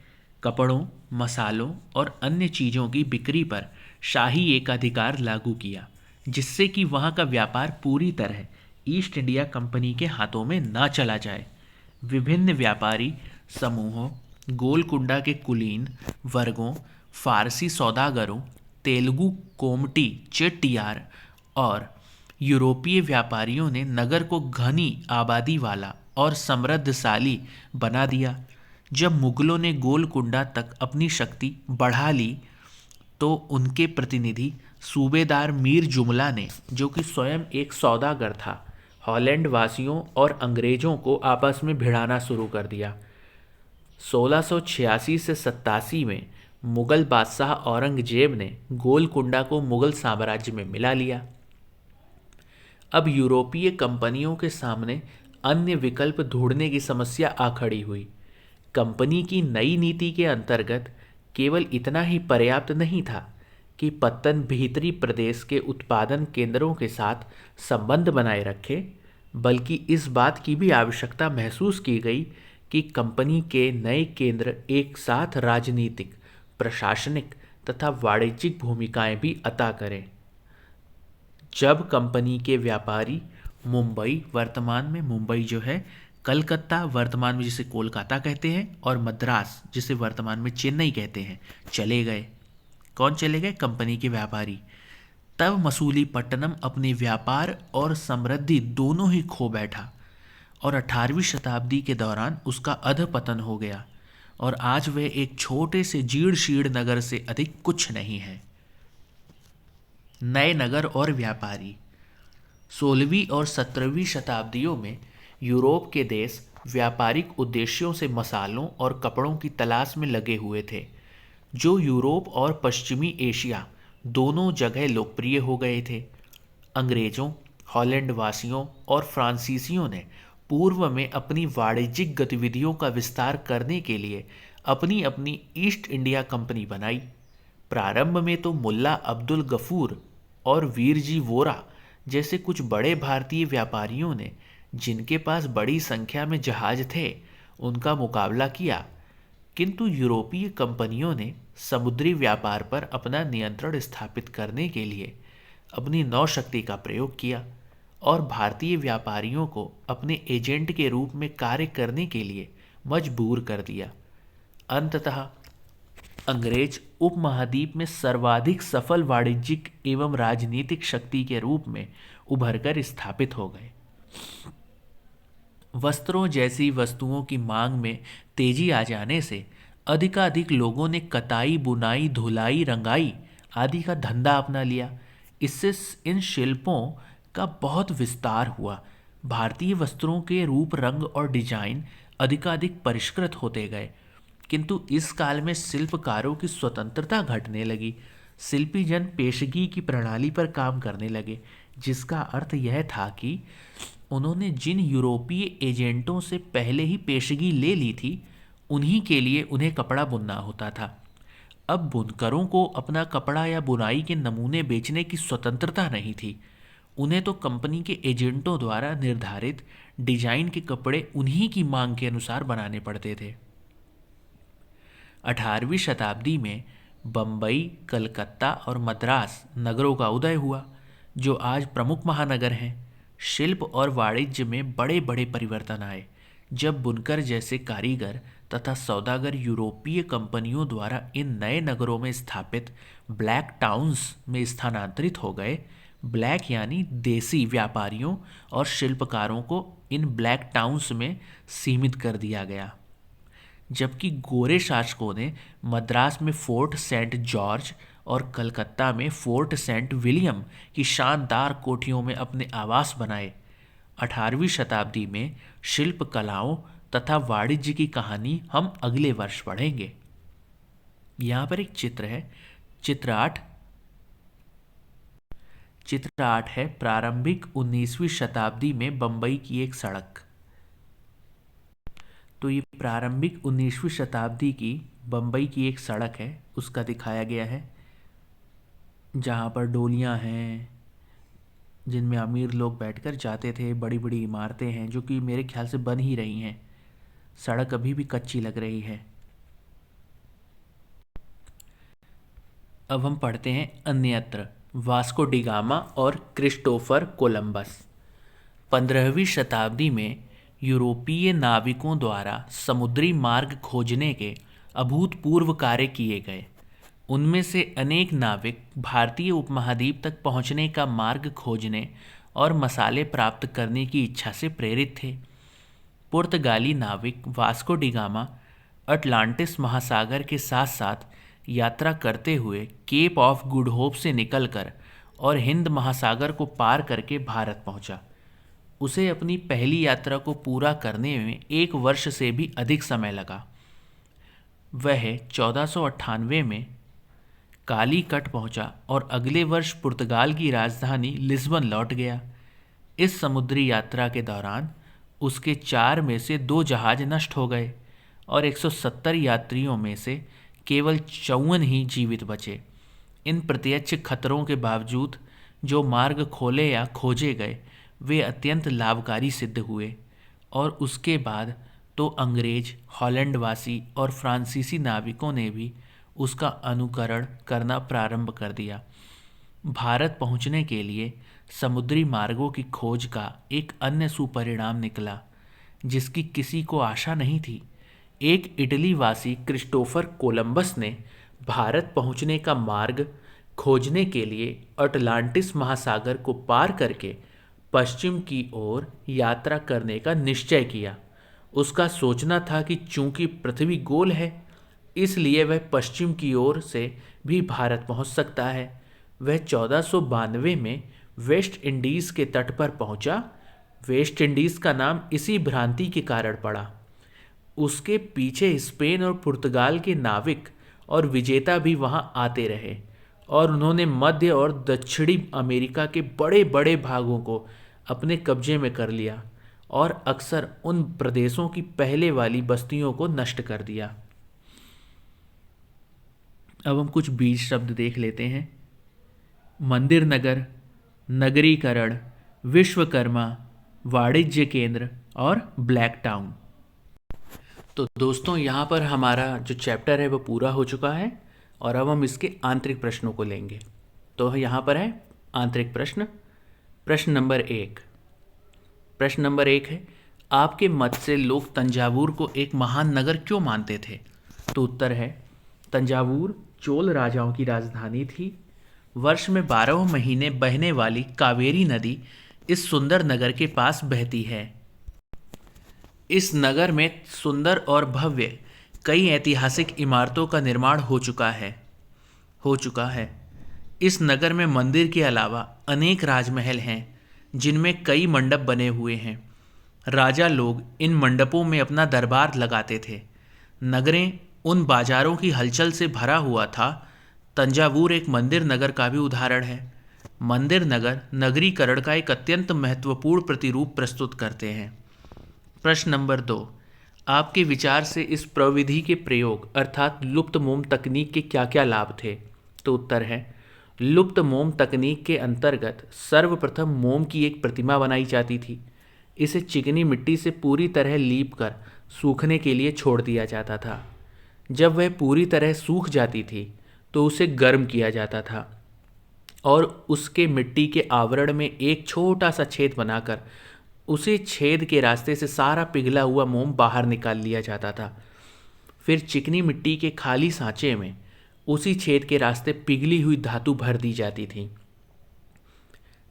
कपड़ों, मसालों और अन्य चीज़ों की बिक्री पर शाही एकाधिकार लागू किया, जिससे कि वहाँ का व्यापार पूरी तरह ईस्ट इंडिया कंपनी के हाथों में ना चला जाए। विभिन्न व्यापारी समूहों, गोलकुंडा के कुलीन वर्गों, फारसी सौदागरों, तेलुगु कोमटी चेट्टियार और यूरोपीय व्यापारियों ने नगर को घनी आबादी वाला और समृद्धशाली बना दिया। जब मुगलों ने गोलकुंडा तक अपनी शक्ति बढ़ा ली, तो उनके प्रतिनिधि सूबेदार मीर जुमला ने, जो कि स्वयं एक सौदागर था, हॉलैंड वासियों और अंग्रेज़ों को आपस में भिड़ाना शुरू कर दिया। 1686 से 87 में मुगल बादशाह औरंगजेब ने गोलकुंडा को मुगल साम्राज्य में मिला लिया। अब यूरोपीय कंपनियों के सामने अन्य विकल्प ढूंढने की समस्या आ खड़ी हुई। कंपनी की नई नीति के अंतर्गत केवल इतना ही पर्याप्त नहीं था कि पत्तन भीतरी प्रदेश के उत्पादन केंद्रों के साथ संबंध बनाए रखे, बल्कि इस बात की भी आवश्यकता महसूस की गई कि कंपनी के नए केंद्र एक साथ राजनीतिक, प्रशासनिक तथा वाणिज्यिक भूमिकाएं भी अता करें। जब कंपनी के व्यापारी मुंबई, वर्तमान में मुंबई जो है, कलकत्ता, वर्तमान में जिसे कोलकाता कहते हैं, और मद्रास, जिसे वर्तमान में चेन्नई कहते हैं, चले गए। कौन चले गए? कंपनी के व्यापारी। तब मसूलीपट्टनम अपने व्यापार और समृद्धि दोनों ही खो बैठा और 18वीं शताब्दी के दौरान उसका अधपतन हो गया और आज वह एक छोटे से जीर्ण शीर्ण नगर से अधिक कुछ नहीं है। नए नगर और व्यापारी। 16वीं और 17वीं शताब्दियों में यूरोप के देश व्यापारिक उद्देश्यों से मसालों और कपड़ों की तलाश में लगे हुए थे, जो यूरोप और पश्चिमी एशिया दोनों जगह लोकप्रिय हो गए थे। अंग्रेज़ों, हॉलैंड वासियों और फ्रांसीसियों ने पूर्व में अपनी वाणिज्यिक गतिविधियों का विस्तार करने के लिए अपनी अपनी ईस्ट इंडिया कंपनी बनाई। प्रारंभ में तो मुल्ला अब्दुल गफूर और वीरजी वोरा जैसे कुछ बड़े भारतीय व्यापारियों ने, जिनके पास बड़ी संख्या में जहाज थे, उनका मुकाबला किया, किंतु यूरोपीय कंपनियों ने समुद्री व्यापार पर अपना नियंत्रण स्थापित करने के लिए अपनी नौशक्ति का प्रयोग किया और भारतीय व्यापारियों को अपने एजेंट के रूप में कार्य करने के लिए मजबूर कर दिया। अंततः अंग्रेज उपमहाद्वीप में सर्वाधिक सफल वाणिज्यिक एवं राजनीतिक शक्ति के रूप में उभरकर स्थापित हो गए। वस्त्रों जैसी वस्तुओं की मांग में तेजी आ जाने से अधिकाधिक लोगों ने कताई, बुनाई, धुलाई, रंगाई आदि का धंधा अपना लिया। इससे इन शिल्पों का बहुत विस्तार हुआ। भारतीय वस्त्रों के रूप, रंग और डिजाइन अधिकाधिक परिष्कृत होते गए। किंतु इस काल में शिल्पकारों की स्वतंत्रता घटने लगी। शिल्पी जन पेशगी की प्रणाली पर काम करने लगे, जिसका अर्थ यह था कि उन्होंने जिन यूरोपीय एजेंटों से पहले ही पेशगी ले ली थी, उन्हीं के लिए उन्हें कपड़ा बुनना होता था। अब बुनकरों को अपना कपड़ा या बुनाई के नमूने बेचने की स्वतंत्रता नहीं थी। उन्हें तो कंपनी के एजेंटों द्वारा निर्धारित डिजाइन के कपड़े उन्हीं की मांग के अनुसार बनाने पड़ते थे। 18वीं शताब्दी में बम्बई, कलकत्ता और मद्रास नगरों का उदय हुआ, जो आज प्रमुख महानगर हैं। शिल्प और वाणिज्य में बड़े बड़े परिवर्तन आए जब बुनकर जैसे कारीगर तथा सौदागर यूरोपीय कंपनियों द्वारा इन नए नगरों में स्थापित ब्लैक टाउन्स में स्थानांतरित हो गए। ब्लैक यानी देसी व्यापारियों और शिल्पकारों को इन ब्लैक टाउन्स में सीमित कर दिया गया, जबकि गोरे शासकों ने मद्रास में फोर्ट सेंट जॉर्ज और कलकत्ता में फोर्ट सेंट विलियम की शानदार कोठियों में अपने आवास बनाए। 18वीं शताब्दी में शिल्प कलाओं तथा वाणिज्य की कहानी हम अगले वर्ष पढ़ेंगे। यहाँ पर एक चित्र है, चित्र 8। चित्र 8 है प्रारंभिक 19वीं शताब्दी में बम्बई की एक सड़क। तो ये प्रारंभिक 19वीं शताब्दी की बम्बई की एक सड़क है, उसका दिखाया गया है, जहाँ पर डोलियाँ हैं जिनमें अमीर लोग बैठकर जाते थे। बड़ी बड़ी इमारतें हैं जो कि मेरे ख्याल से बन ही रही हैं। सड़क अभी भी कच्ची लग रही है। अब हम पढ़ते हैं अन्यत्र। वास्को डी गामा और क्रिस्टोफर कोलंबस। 15वीं शताब्दी में यूरोपीय नाविकों द्वारा समुद्री मार्ग खोजने के अभूतपूर्व कार्य किए गए। उनमें से अनेक नाविक भारतीय उपमहाद्वीप तक पहुंचने का मार्ग खोजने और मसाले प्राप्त करने की इच्छा से प्रेरित थे। पुर्तगाली नाविक वास्को डी गामा अटलांटिस महासागर के साथ साथ यात्रा करते हुए केप ऑफ गुड होप से निकलकर और हिंद महासागर को पार करके भारत पहुंचा। उसे अपनी पहली यात्रा को पूरा करने में 1 वर्ष से भी अधिक समय लगा। वह 1498 में कालीकट पहुंचा और अगले वर्ष पुर्तगाल की राजधानी लिस्बन लौट गया। इस समुद्री यात्रा के दौरान उसके 4 में से 2 जहाज नष्ट हो गए और 170 यात्रियों में से केवल 54 ही जीवित बचे। इन प्रत्यक्ष खतरों के बावजूद जो मार्ग खोले या खोजे गए वे अत्यंत लाभकारी सिद्ध हुए और उसके बाद तो अंग्रेज, हॉलैंडवासी और फ्रांसीसी नाविकों ने भी उसका अनुकरण करना प्रारंभ कर दिया। भारत पहुंचने के लिए समुद्री मार्गों की खोज का एक अन्य सुपरिणाम निकला जिसकी किसी को आशा नहीं थी। एक इटली वासी क्रिस्टोफर कोलंबस ने भारत पहुंचने का मार्ग खोजने के लिए अटलांटिस महासागर को पार करके पश्चिम की ओर यात्रा करने का निश्चय किया। उसका सोचना था कि चूंकि पृथ्वी गोल है इसलिए वह पश्चिम की ओर से भी भारत पहुंच सकता है। वह 1492 में वेस्ट इंडीज़ के तट पर पहुंचा। वेस्ट इंडीज़ का नाम इसी भ्रांति के कारण पड़ा। उसके पीछे स्पेन और पुर्तगाल के नाविक और विजेता भी वहां आते रहे और उन्होंने मध्य और दक्षिणी अमेरिका के बड़े बड़े भागों को अपने कब्जे में कर लिया और अक्सर उन प्रदेशों की पहले वाली बस्तियों को नष्ट कर दिया। अब हम कुछ बीज शब्द देख लेते हैं। मंदिर नगर, नगरीकरण, विश्वकर्मा, वाणिज्य केंद्र और ब्लैक टाउन। तो दोस्तों यहाँ पर हमारा जो चैप्टर है वो पूरा हो चुका है और अब हम इसके आंतरिक प्रश्नों को लेंगे। तो यहाँ पर है आंतरिक प्रश्न। प्रश्न नंबर 1, प्रश्न नंबर 1 है, आपके मत से लोग तंजावुर को एक महान नगर क्यों मानते थे? तो उत्तर है, तंजावुर चोल राजाओं की राजधानी थी। वर्ष में 12 महीने बहने वाली कावेरी नदी इस सुंदर नगर के पास बहती है। इस नगर में सुंदर और भव्य कई ऐतिहासिक इमारतों का निर्माण हो चुका है। इस नगर में मंदिर के अलावा अनेक राजमहल हैं, जिनमें कई मंडप बने हुए हैं। राजा लोग इन मंडपों में अपना दरबार लगाते थे। नगरें उन बाजारों की हलचल से भरा हुआ था। तंजावुर एक मंदिर नगर का भी उदाहरण है। मंदिर नगर नगरीकरण का एक अत्यंत महत्वपूर्ण प्रतिरूप प्रस्तुत करते हैं। प्रश्न नंबर 2, आपके विचार से इस प्रविधि के प्रयोग अर्थात लुप्त मोम तकनीक के क्या क्या लाभ थे? तो उत्तर है, लुप्त मोम तकनीक के अंतर्गत सर्वप्रथम मोम की एक प्रतिमा बनाई जाती थी। इसे चिकनी मिट्टी से पूरी तरह लीप कर सूखने के लिए छोड़ दिया जाता था। जब वह पूरी तरह सूख जाती थी तो उसे गर्म किया जाता था और उसके मिट्टी के आवरण में एक छोटा सा छेद बनाकर उसे छेद के रास्ते से सारा पिघला हुआ मोम बाहर निकाल लिया जाता था। फिर चिकनी मिट्टी के खाली सांचे में उसी छेद के रास्ते पिघली हुई धातु भर दी जाती थी।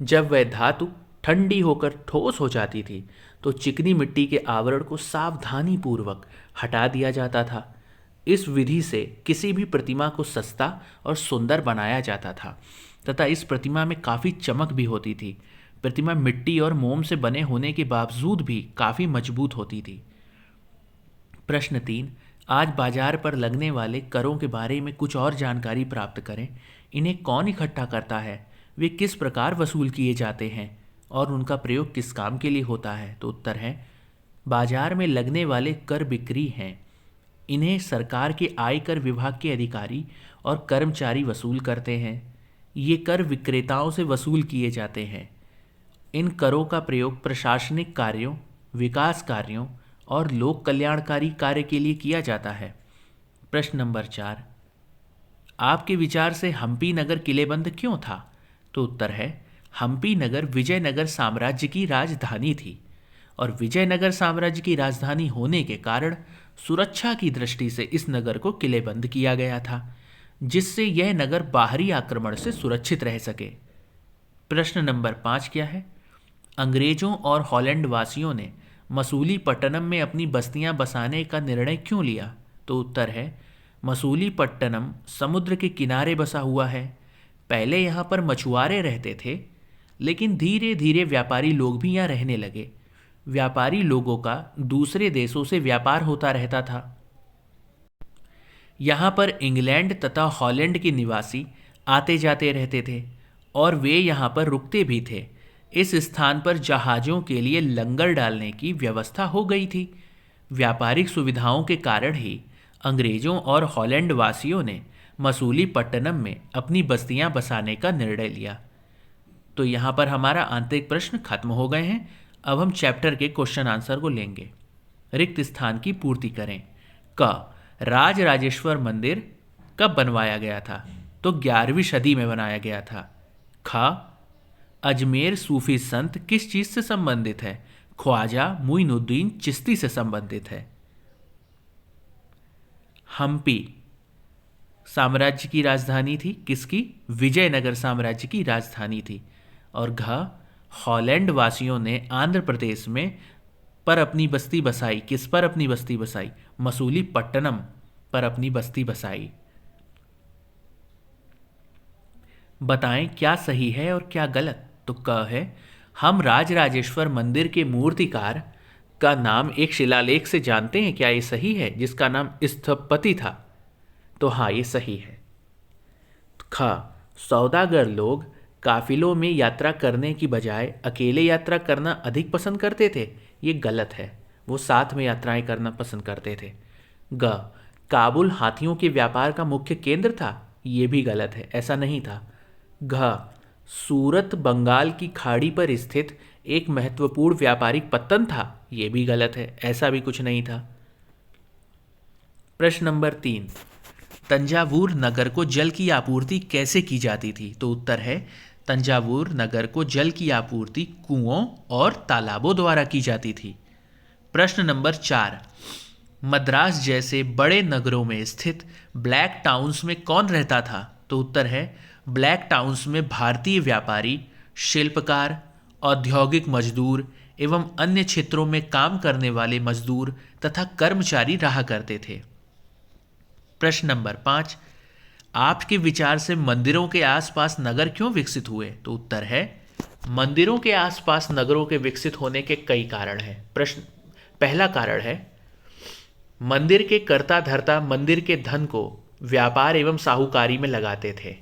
जब वह धातु ठंडी होकर ठोस हो जाती थी तो चिकनी मिट्टी के आवरण को सावधानी पूर्वक हटा दिया जाता था। इस विधि से किसी भी प्रतिमा को सस्ता और सुंदर बनाया जाता था तथा इस प्रतिमा में काफ़ी चमक भी होती थी। प्रतिमा मिट्टी और मोम से बने होने के बावजूद भी काफ़ी मजबूत होती थी। प्रश्न 3, आज बाजार पर लगने वाले करों के बारे में कुछ और जानकारी प्राप्त करें। इन्हें कौन इकट्ठा करता है, वे किस प्रकार वसूल किए जाते हैं और उनका प्रयोग किस काम के लिए होता है? तो उत्तर है, बाजार में लगने वाले कर बिक्री हैं। इन्हें सरकार के आयकर विभाग के अधिकारी और कर्मचारी वसूल करते हैं। ये कर विक्रेताओं से वसूल किए जाते हैं। इन करों का प्रयोग प्रशासनिक कार्यों, विकास कार्यों और लोक कल्याणकारी कार्य के लिए किया जाता है। प्रश्न नंबर 4, आपके विचार से हम्पी नगर किलेबंद क्यों था? तो उत्तर है, हम्पी नगर विजयनगर साम्राज्य की राजधानी थी और विजयनगर साम्राज्य की राजधानी होने के कारण सुरक्षा की दृष्टि से इस नगर को किलेबंद किया गया था, जिससे यह नगर बाहरी आक्रमण से सुरक्षित रह सके। प्रश्न नंबर 5 क्या है? अंग्रेजों और हॉलैंड वासियों ने मसूलीपट्टनम में अपनी बस्तियां बसाने का निर्णय क्यों लिया? तो उत्तर है, मसूलीपट्टनम समुद्र के किनारे बसा हुआ है। पहले यहाँ पर मछुआरे रहते थे, लेकिन धीरे धीरे व्यापारी लोग भी यहाँ रहने लगे। व्यापारी लोगों का दूसरे देशों से व्यापार होता रहता था। यहाँ पर इंग्लैंड तथा हॉलैंड के निवासी आते जाते रहते थे और वे यहाँ पर रुकते भी थे। इस स्थान पर जहाज़ों के लिए लंगर डालने की व्यवस्था हो गई थी। व्यापारिक सुविधाओं के कारण ही अंग्रेज़ों और हॉलैंड वासियों ने मसूलीपट्टनम में अपनी बस्तियां बसाने का निर्णय लिया। तो यहाँ पर हमारा आंतरिक प्रश्न खत्म हो गए हैं। अब हम चैप्टर के क्वेश्चन आंसर को लेंगे। रिक्त स्थान की पूर्ति करें। क, राजराजेश्वर मंदिर कब बनवाया गया था? तो 11वीं सदी में बनाया गया था। ख, अजमेर सूफी संत किस चीज़ से संबंधित है? ख्वाजा मुइनुद्दीन चिश्ती से संबंधित है। हम्पी साम्राज्य की राजधानी थी, किसकी? विजयनगर साम्राज्य की राजधानी थी। और घ, हॉलैंड वासियों ने आंध्र प्रदेश में पर अपनी बस्ती बसाई। किस पर अपनी बस्ती बसाई? मसूलीपट्टनम पर अपनी बस्ती बसाई। बताएं क्या सही है और क्या गलत? तो क है, हम राजराजेश्वर मंदिर के मूर्तिकार का नाम एक शिलालेख से जानते हैं। क्या ये सही है? जिसका नाम स्थपति था। तो हाँ, ये सही है। ख, सौदागर लोग काफिलों में यात्रा करने की बजाय अकेले यात्रा करना अधिक पसंद करते थे। ये गलत है, वो साथ में यात्राएं करना पसंद करते थे। ग, काबुल हाथियों के व्यापार का मुख्य केंद्र था। ये भी गलत है, ऐसा नहीं था। घ, सूरत बंगाल की खाड़ी पर स्थित एक महत्वपूर्ण व्यापारिक पत्तन था। ये भी गलत है, ऐसा भी कुछ नहीं था। प्रश्न नंबर 3, तंजावुर नगर को जल की आपूर्ति कैसे की जाती थी? तो उत्तर है, तंजावुर नगर को जल की आपूर्ति कुओं और तालाबों द्वारा की जाती थी। प्रश्न नंबर 4, मद्रास जैसे बड़े नगरों में स्थित ब्लैक टाउन्स में कौन रहता था? तो उत्तर है ब्लैक टाउन्स में भारतीय व्यापारी, शिल्पकार, औद्योगिक मजदूर एवं अन्य क्षेत्रों में काम करने वाले मजदूर तथा कर्मचारी रहा करते थे। प्रश्न नंबर 5, आपके विचार से मंदिरों के आसपास नगर क्यों विकसित हुए? तो उत्तर है मंदिरों के आसपास नगरों के विकसित होने के कई कारण हैं। पहला कारण है मंदिर के कर्ता धर्ता मंदिर के धन को व्यापार एवं साहूकारी में लगाते थे।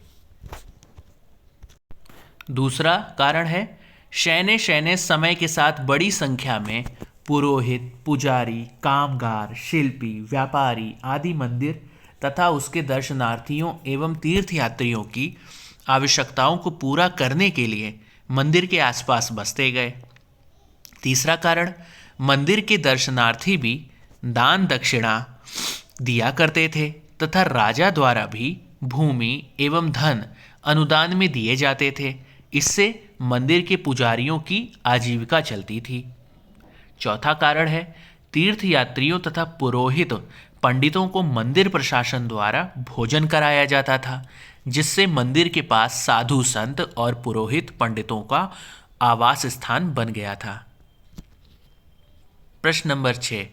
दूसरा कारण है शैने शैने समय के साथ बड़ी संख्या में पुरोहित, पुजारी, कामगार, शिल्पी, व्यापारी आदि मंदिर तथा उसके दर्शनार्थियों एवं तीर्थयात्रियों की आवश्यकताओं को पूरा करने के लिए मंदिर के आसपास बसते गए। तीसरा कारण मंदिर के दर्शनार्थी भी दान दक्षिणा दिया करते थे तथा राजा द्वारा भी भूमि एवं धन अनुदान में दिए जाते थे। इससे मंदिर के पुजारियों की आजीविका चलती थी। चौथा कारण है तीर्थयात्रियों तथा पुरोहित पंडितों को मंदिर प्रशासन द्वारा भोजन कराया जाता था, जिससे मंदिर के पास साधु संत और पुरोहित पंडितों का आवास स्थान बन गया था। प्रश्न नंबर 6,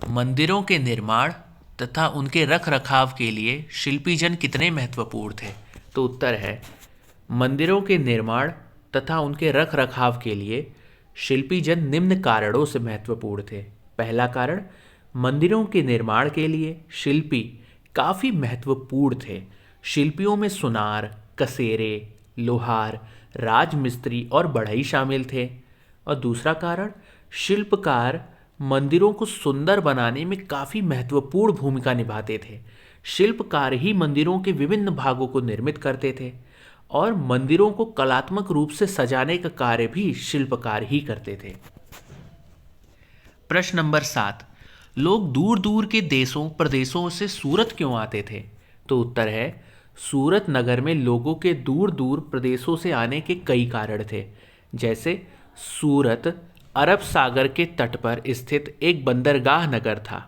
मंदिरों के निर्माण तथा उनके रख रखाव के लिए शिल्पीजन कितने महत्वपूर्ण थे? तो उत्तर है मंदिरों के निर्माण तथा उनके रख रखाव के लिए शिल्पीजन निम्न कारणों से महत्वपूर्ण थे। पहला कारण मंदिरों के निर्माण के लिए शिल्पी काफ़ी महत्वपूर्ण थे। शिल्पियों में सुनार, कसेरे, लोहार, राजमिस्त्री और बढ़ई शामिल थे। और दूसरा कारण शिल्पकार मंदिरों को सुंदर बनाने में काफ़ी महत्वपूर्ण भूमिका निभाते थे। शिल्पकार ही मंदिरों के विभिन्न भागों को निर्मित करते थे और मंदिरों को कलात्मक रूप से सजाने का कार्य भी शिल्पकार ही करते थे। प्रश्न नंबर 7, लोग दूर दूर के देशों प्रदेशों से सूरत क्यों आते थे? तो उत्तर है सूरत नगर में लोगों के दूर दूर प्रदेशों से आने के कई कारण थे। जैसे सूरत अरब सागर के तट पर स्थित एक बंदरगाह नगर था,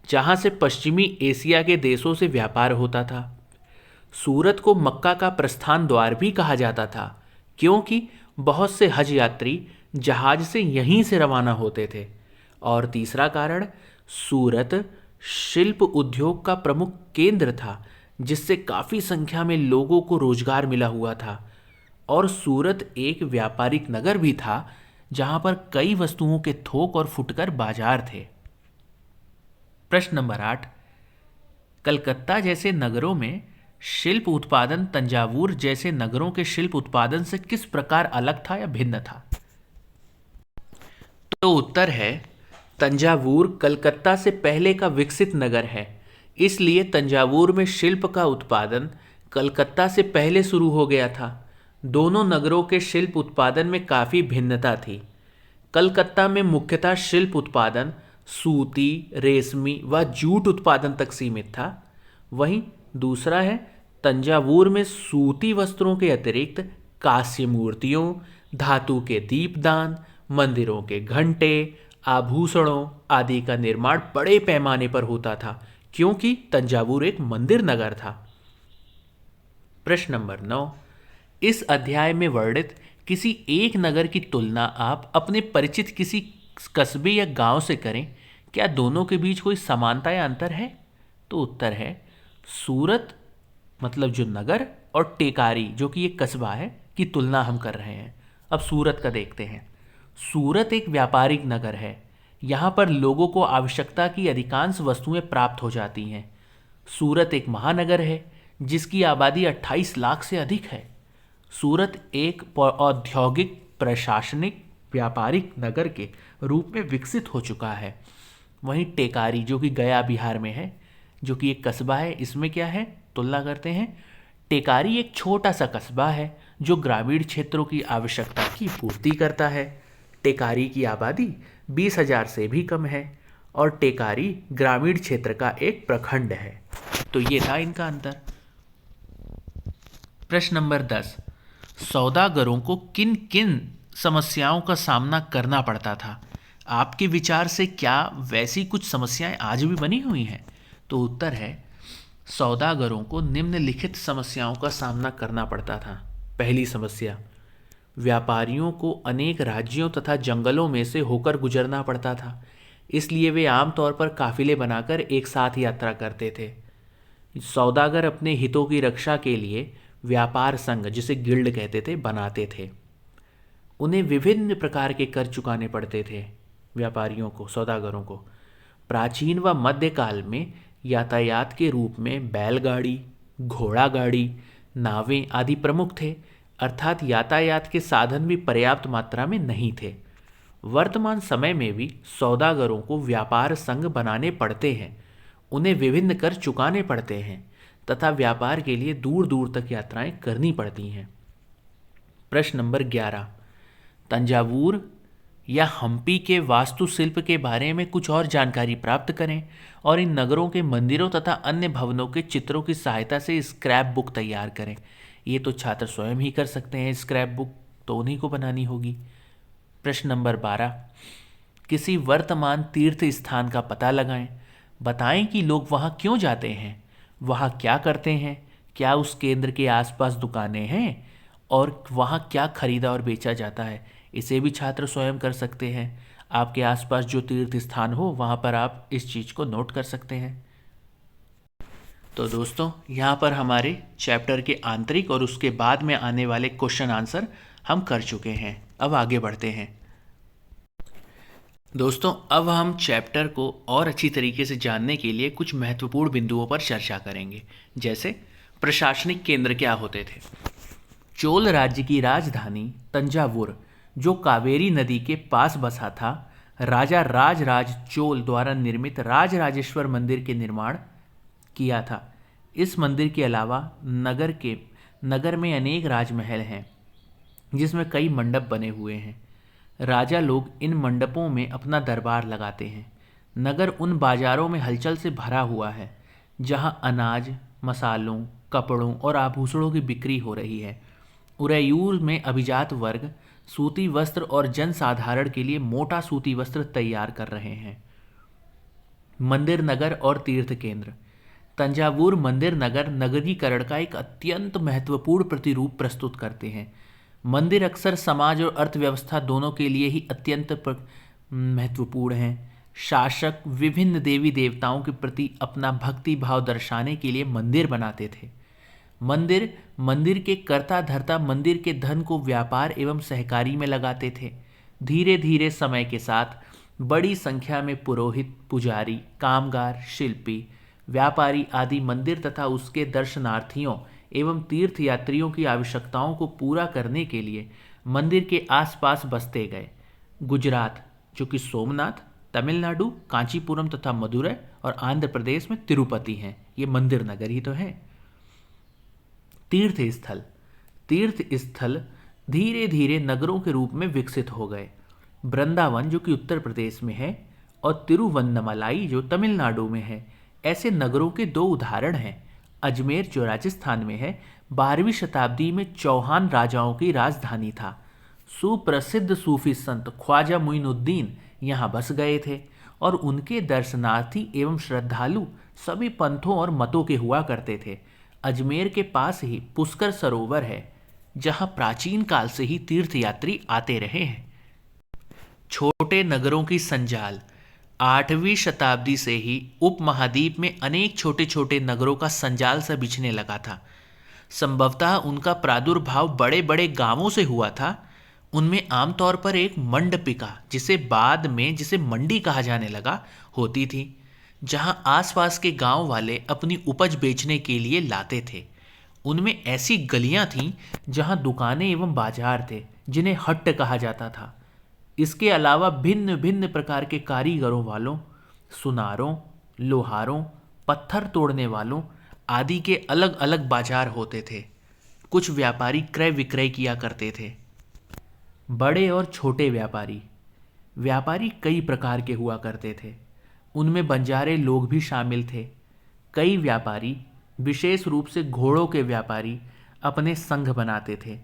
जहां से पश्चिमी एशिया के देशों से व्यापार होता था। सूरत को मक्का का प्रस्थान द्वार भी कहा जाता था, क्योंकि बहुत से हज यात्री जहाज से यहीं से रवाना होते थे। और तीसरा कारण सूरत शिल्प उद्योग का प्रमुख केंद्र था, जिससे काफ़ी संख्या में लोगों को रोजगार मिला हुआ था। और सूरत एक व्यापारिक नगर भी था, जहां पर कई वस्तुओं के थोक और फुटकर बाजार थे। प्रश्न नंबर 8, कलकत्ता जैसे नगरों में शिल्प उत्पादन तंजावुर जैसे नगरों के शिल्प उत्पादन से किस प्रकार अलग था या भिन्न था? तो उत्तर है तंजावुर कलकत्ता से पहले का विकसित नगर है, इसलिए तंजावुर में शिल्प का उत्पादन कलकत्ता से पहले शुरू हो गया था। दोनों नगरों के शिल्प उत्पादन में काफ़ी भिन्नता थी। कलकत्ता में मुख्यतः शिल्प उत्पादन सूती, रेशमी व जूट उत्पादन तक सीमित था। वहीं दूसरा है तंजावुर में सूती वस्त्रों के अतिरिक्त कांस्य मूर्तियों, धातु के दीपदान, मंदिरों के घंटे, आभूषणों आदि का निर्माण बड़े पैमाने पर होता था, क्योंकि तंजावुर एक मंदिर नगर था। प्रश्न नंबर 9, इस अध्याय में वर्णित किसी एक नगर की तुलना आप अपने परिचित किसी कस्बे या गांव से करें। क्या दोनों के बीच कोई समानता या अंतर है? तो उत्तर है सूरत मतलब जो नगर और टेकारी जो कि एक कस्बा है की तुलना हम कर रहे हैं। अब सूरत का देखते हैं। सूरत एक व्यापारिक नगर है। यहाँ पर लोगों को आवश्यकता की अधिकांश वस्तुएं प्राप्त हो जाती हैं। सूरत एक महानगर है जिसकी आबादी 28 लाख से अधिक है। सूरत एक औद्योगिक, प्रशासनिक, व्यापारिक नगर के रूप में विकसित हो चुका है। वहीं टेकारी जो कि गया बिहार में है, जो कि एक कस्बा है, इसमें क्या है तुलना करते हैं। टेकारी एक छोटा सा कस्बा है जो ग्रामीण क्षेत्रों की आवश्यकता की पूर्ति करता है। टेकारी की आबादी 20,000 से भी कम है और टेकारी ग्रामीण क्षेत्र का एक प्रखंड है। तो ये था इनका अंतर। प्रश्न नंबर 10, सौदागरों को किन किन समस्याओं का सामना करना पड़ता था? आपके विचार से क्या वैसी कुछ समस्याएं आज भी बनी हुई हैं? तो उत्तर है, सौदागरों को निम्नलिखित समस्याओं का सामना करना पड़ता था। पहली समस्या, व्यापारियों को अनेक राज्यों तथा जंगलों में से होकर गुजरना पड़ता था, इसलिए वे आमतौर पर काफिले बनाकर एक साथ यात्रा करते थे। सौदागर अपने हितों की रक्षा के लिए व्यापार संघ, जिसे गिल्ड कहते थे, बनाते थे। उन्हें विभिन्न प्रकार के कर चुकाने पड़ते थे व्यापारियों को, सौदागरों को। प्राचीन व मध्यकाल में यातायात के रूप में बैलगाड़ी, घोड़ा गाड़ी, नावें आदि प्रमुख थे, अर्थात यातायात के साधन भी पर्याप्त मात्रा में नहीं थे। वर्तमान समय में भी सौदागरों को व्यापार संघ बनाने पड़ते हैं, उन्हें विभिन्न कर चुकाने पड़ते हैं तथा व्यापार के लिए दूर दूर तक यात्राएं करनी पड़ती हैं। प्रश्न नंबर 11, तंजावुर या हम्पी के वास्तुशिल्प के बारे में कुछ और जानकारी प्राप्त करें और इन नगरों के मंदिरों तथा अन्य भवनों के चित्रों की सहायता से स्क्रैप बुक तैयार करें। ये तो छात्र स्वयं ही कर सकते हैं, स्क्रैप बुक तो उन्हीं को बनानी होगी। प्रश्न नंबर 12, किसी वर्तमान तीर्थ स्थान का पता लगाएं। बताएं कि लोग वहाँ क्यों जाते हैं, वहाँ क्या करते हैं, क्या उस केंद्र के आसपास दुकानें हैं और वहाँ क्या खरीदा और बेचा जाता है। इसे भी छात्र स्वयं कर सकते हैं। आपके आसपास जो तीर्थ स्थान हो वहाँ पर आप इस चीज़ को नोट कर सकते हैं। तो दोस्तों, यहाँ पर हमारे चैप्टर के आंतरिक और उसके बाद में आने वाले क्वेश्चन आंसर हम कर चुके हैं। अब आगे बढ़ते हैं। दोस्तों, अब हम चैप्टर को और अच्छी तरीके से जानने के लिए कुछ महत्वपूर्ण बिंदुओं पर चर्चा करेंगे, जैसे प्रशासनिक केंद्र क्या होते थे। चोल राज्य की राजधानी तंजावुर, जो कावेरी नदी के पास बसा था, राजा राजराज चोल द्वारा निर्मित राजराजेश्वर मंदिर के निर्माण किया था। इस मंदिर के अलावा नगर में अनेक राजमहल हैं, जिसमें कई मंडप बने हुए हैं। राजा लोग इन मंडपों में अपना दरबार लगाते हैं। नगर उन बाजारों में हलचल से भरा हुआ है जहां अनाज, मसालों, कपड़ों और आभूषणों की बिक्री हो रही है। उरैयूर में अभिजात वर्ग सूती वस्त्र और जनसाधारण के लिए मोटा सूती वस्त्र तैयार कर रहे हैं। मंदिर नगर और तीर्थ केंद्र। तंजावुर मंदिर नगर नगरीकरण का एक अत्यंत महत्वपूर्ण प्रतिरूप प्रस्तुत करते हैं। मंदिर अक्सर समाज और अर्थव्यवस्था दोनों के लिए ही अत्यंत महत्वपूर्ण हैं। शासक विभिन्न देवी देवताओं के प्रति अपना भक्ति भाव दर्शाने के लिए मंदिर बनाते थे। मंदिर के कर्ता धर्ता मंदिर के धन को व्यापार एवं सहकारी में लगाते थे। धीरे धीरे समय के साथ बड़ी संख्या में पुरोहित, पुजारी, कामगार, शिल्पी, व्यापारी आदि मंदिर तथा उसके दर्शनार्थियों एवं तीर्थयात्रियों की आवश्यकताओं को पूरा करने के लिए मंदिर के आसपास बसते गए। गुजरात, जो कि सोमनाथ, तमिलनाडु कांचीपुरम तथा मदुरै और आंध्र प्रदेश में तिरुपति हैं, ये मंदिर नगर ही तो हैं। तीर्थ स्थल धीरे धीरे नगरों के रूप में विकसित हो गए। वृंदावन, जो कि उत्तर प्रदेश में है, और तिरुवन्नमलाई, जो तमिलनाडु में है, ऐसे नगरों के दो उदाहरण हैं। अजमेर, जो राजस्थान में है, 12वीं शताब्दी में चौहान राजाओं की राजधानी था। सुप्रसिद्ध सूफी संत ख्वाजा मुइनुद्दीन यहाँ बस गए थे और उनके दर्शनार्थी एवं श्रद्धालु सभी पंथों और मतों के हुआ करते थे। अजमेर के पास ही पुष्कर सरोवर है, जहाँ प्राचीन काल से ही तीर्थयात्री आते रहे हैं। छोटे नगरों की संजाल। 8वीं शताब्दी से ही उपमहाद्वीप में अनेक छोटे छोटे नगरों का संजाल सा बिछने लगा था। संभवतः उनका प्रादुर्भाव बड़े बड़े गांवों से हुआ था। उनमें आमतौर पर एक मंडपिका, जिसे मंडी कहा जाने लगा, होती थी, जहां आसपास के गांव वाले अपनी उपज बेचने के लिए लाते थे। उनमें ऐसी गलियां थीं जहां दुकानें एवं बाजार थे, जिन्हें हट्ट कहा जाता था। इसके अलावा भिन्न भिन्न प्रकार के कारीगरों वालों, सुनारों, लोहारों, पत्थर तोड़ने वालों आदि के अलग अलग बाजार होते थे। कुछ व्यापारी क्रय विक्रय किया करते थे। बड़े और छोटे व्यापारी कई प्रकार के हुआ करते थे। उनमें बंजारे लोग भी शामिल थे। कई व्यापारी, विशेष रूप से घोड़ों के व्यापारी, अपने संघ बनाते थे,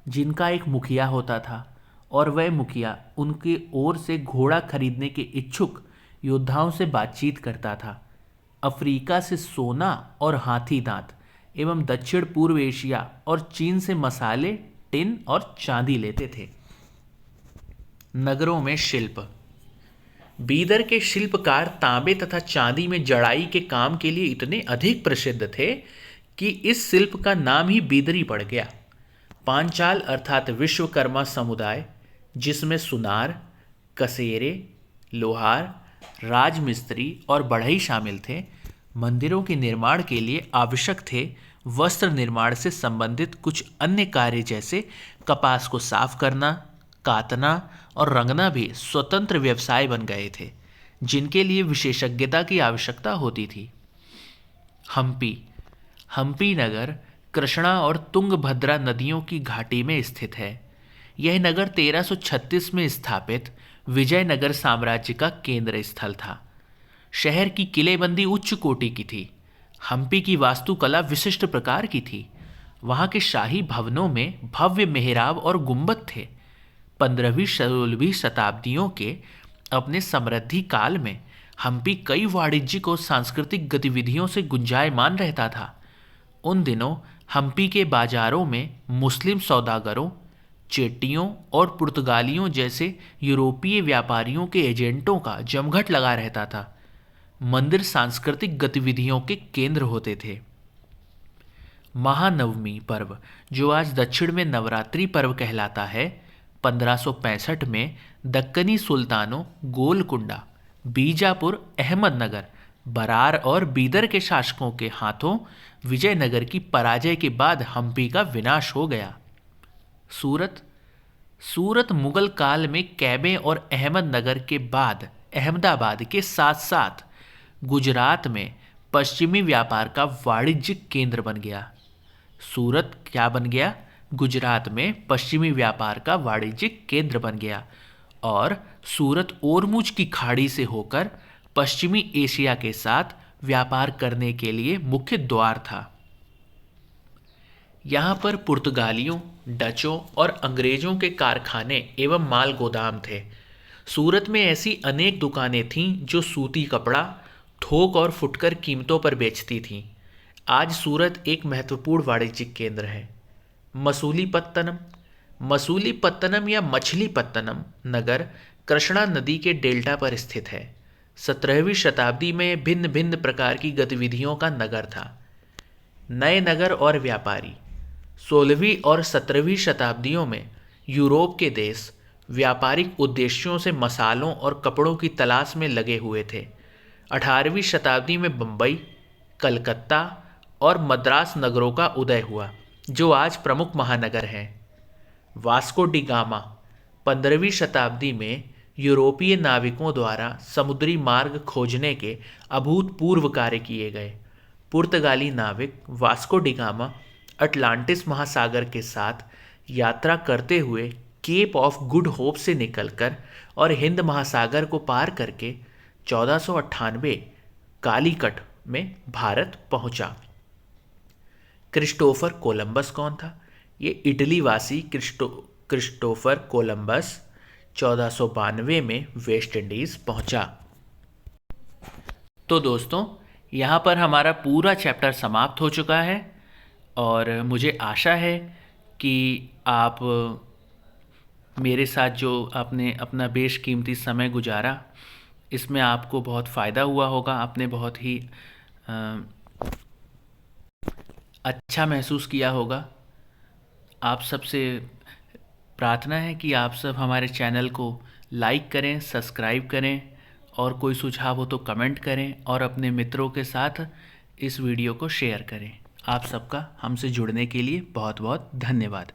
जिनका एक मुखिया होता था और वह मुखिया उनकी ओर से घोड़ा खरीदने के इच्छुक योद्धाओं से बातचीत करता था। अफ्रीका से सोना और हाथी दांत एवं दक्षिण पूर्व एशिया और चीन से मसाले, टिन और चांदी लेते थे। नगरों में शिल्प। बीदर के शिल्पकार तांबे तथा चांदी में जड़ाई के काम के लिए इतने अधिक प्रसिद्ध थे कि इस शिल्प का नाम ही बीदरी पड़ गया। पांचाल अर्थात विश्वकर्मा समुदाय, जिसमें सुनार, कसेरे, लोहार, राजमिस्त्री और बढ़ई शामिल थे, मंदिरों के निर्माण के लिए आवश्यक थे। वस्त्र निर्माण से संबंधित कुछ अन्य कार्य जैसे कपास को साफ करना, कातना और रंगना भी स्वतंत्र व्यवसाय बन गए थे, जिनके लिए विशेषज्ञता की आवश्यकता होती थी। हम्पी नगर कृष्णा और तुंगभद्रा नदियों की घाटी में स्थित है। यह नगर 1336 में स्थापित विजयनगर साम्राज्य का केंद्र स्थल था। शहर की किलेबंदी उच्च कोटि की थी। हम्पी की वास्तुकला विशिष्ट प्रकार की थी। वहाँ के शाही भवनों में भव्य मेहराब और गुंबद थे। 15वीं-16वीं शताब्दियों के अपने समृद्धि काल में हम्पी कई वाणिज्यिक और सांस्कृतिक गतिविधियों से गुंजायमान रहता था। उन दिनों हम्पी के बाजारों में मुस्लिम सौदागरों, चेट्टियों और पुर्तगालियों जैसे यूरोपीय व्यापारियों के एजेंटों का जमघट लगा रहता था। मंदिर सांस्कृतिक गतिविधियों के केंद्र होते थे। महानवमी पर्व, जो आज दक्षिण में नवरात्रि पर्व कहलाता है, 1565 में दक्कनी सुल्तानों गोलकुंडा, बीजापुर, अहमदनगर, बरार और बीदर के शासकों के हाथों विजयनगर की पराजय के बाद हम्पी का विनाश हो गया। सूरत मुगल काल में कैबे और अहमदनगर के बाद अहमदाबाद के साथ साथ गुजरात में पश्चिमी व्यापार का वाणिज्यिक केंद्र बन गया। सूरत क्या बन गया? गुजरात में पश्चिमी व्यापार का वाणिज्यिक केंद्र बन गया और सूरत ओरमुझ की खाड़ी से होकर पश्चिमी एशिया के साथ व्यापार करने के लिए मुख्य द्वार था। यहाँ पर पुर्तगालियों, डचों और अंग्रेजों के कारखाने एवं माल गोदाम थे। सूरत में ऐसी अनेक दुकानें थीं जो सूती कपड़ा, थोक और फुटकर कीमतों पर बेचती थीं। आज सूरत एक महत्वपूर्ण वाणिज्यिक केंद्र है। मसूलीपत्तनम या मछलीपत्तनम नगर कृष्णा नदी के डेल्टा पर स्थित है। 17वीं शताब्दी में भिन्न भिन्न प्रकार की गतिविधियों का नगर था। नए नगर और व्यापारी। 16वीं और 17वीं शताब्दियों में यूरोप के देश व्यापारिक उद्देश्यों से मसालों और कपड़ों की तलाश में लगे हुए थे। 18वीं शताब्दी में बम्बई, कलकत्ता और मद्रास नगरों का उदय हुआ, जो आज प्रमुख महानगर हैं। वास्को डी गामा 15वीं शताब्दी में यूरोपीय नाविकों द्वारा समुद्री मार्ग खोजने के अभूतपूर्व कार्य किए गए। पुर्तगाली नाविक वास्को डी गामा अटलांटिस महासागर के साथ यात्रा करते हुए केप ऑफ गुड होप से निकलकर और हिंद महासागर को पार करके 1498 कालीकट में भारत पहुंचा। क्रिस्टोफर कोलंबस कौन था? ये इटली वासी क्रिस्टोफर कोलंबस 1492 में वेस्ट इंडीज़ पहुंचा। तो दोस्तों, यहाँ पर हमारा पूरा चैप्टर समाप्त हो चुका है और मुझे आशा है कि आप मेरे साथ जो आपने अपना बेशकीमती समय गुजारा, इसमें आपको बहुत फ़ायदा हुआ होगा। आपने बहुत ही अच्छा महसूस किया होगा। आप सबसे प्रार्थना है कि आप सब हमारे चैनल को लाइक करें, सब्सक्राइब करें और कोई सुझाव हो तो कमेंट करें और अपने मित्रों के साथ इस वीडियो को शेयर करें। आप सबका हमसे जुड़ने के लिए बहुत बहुत धन्यवाद।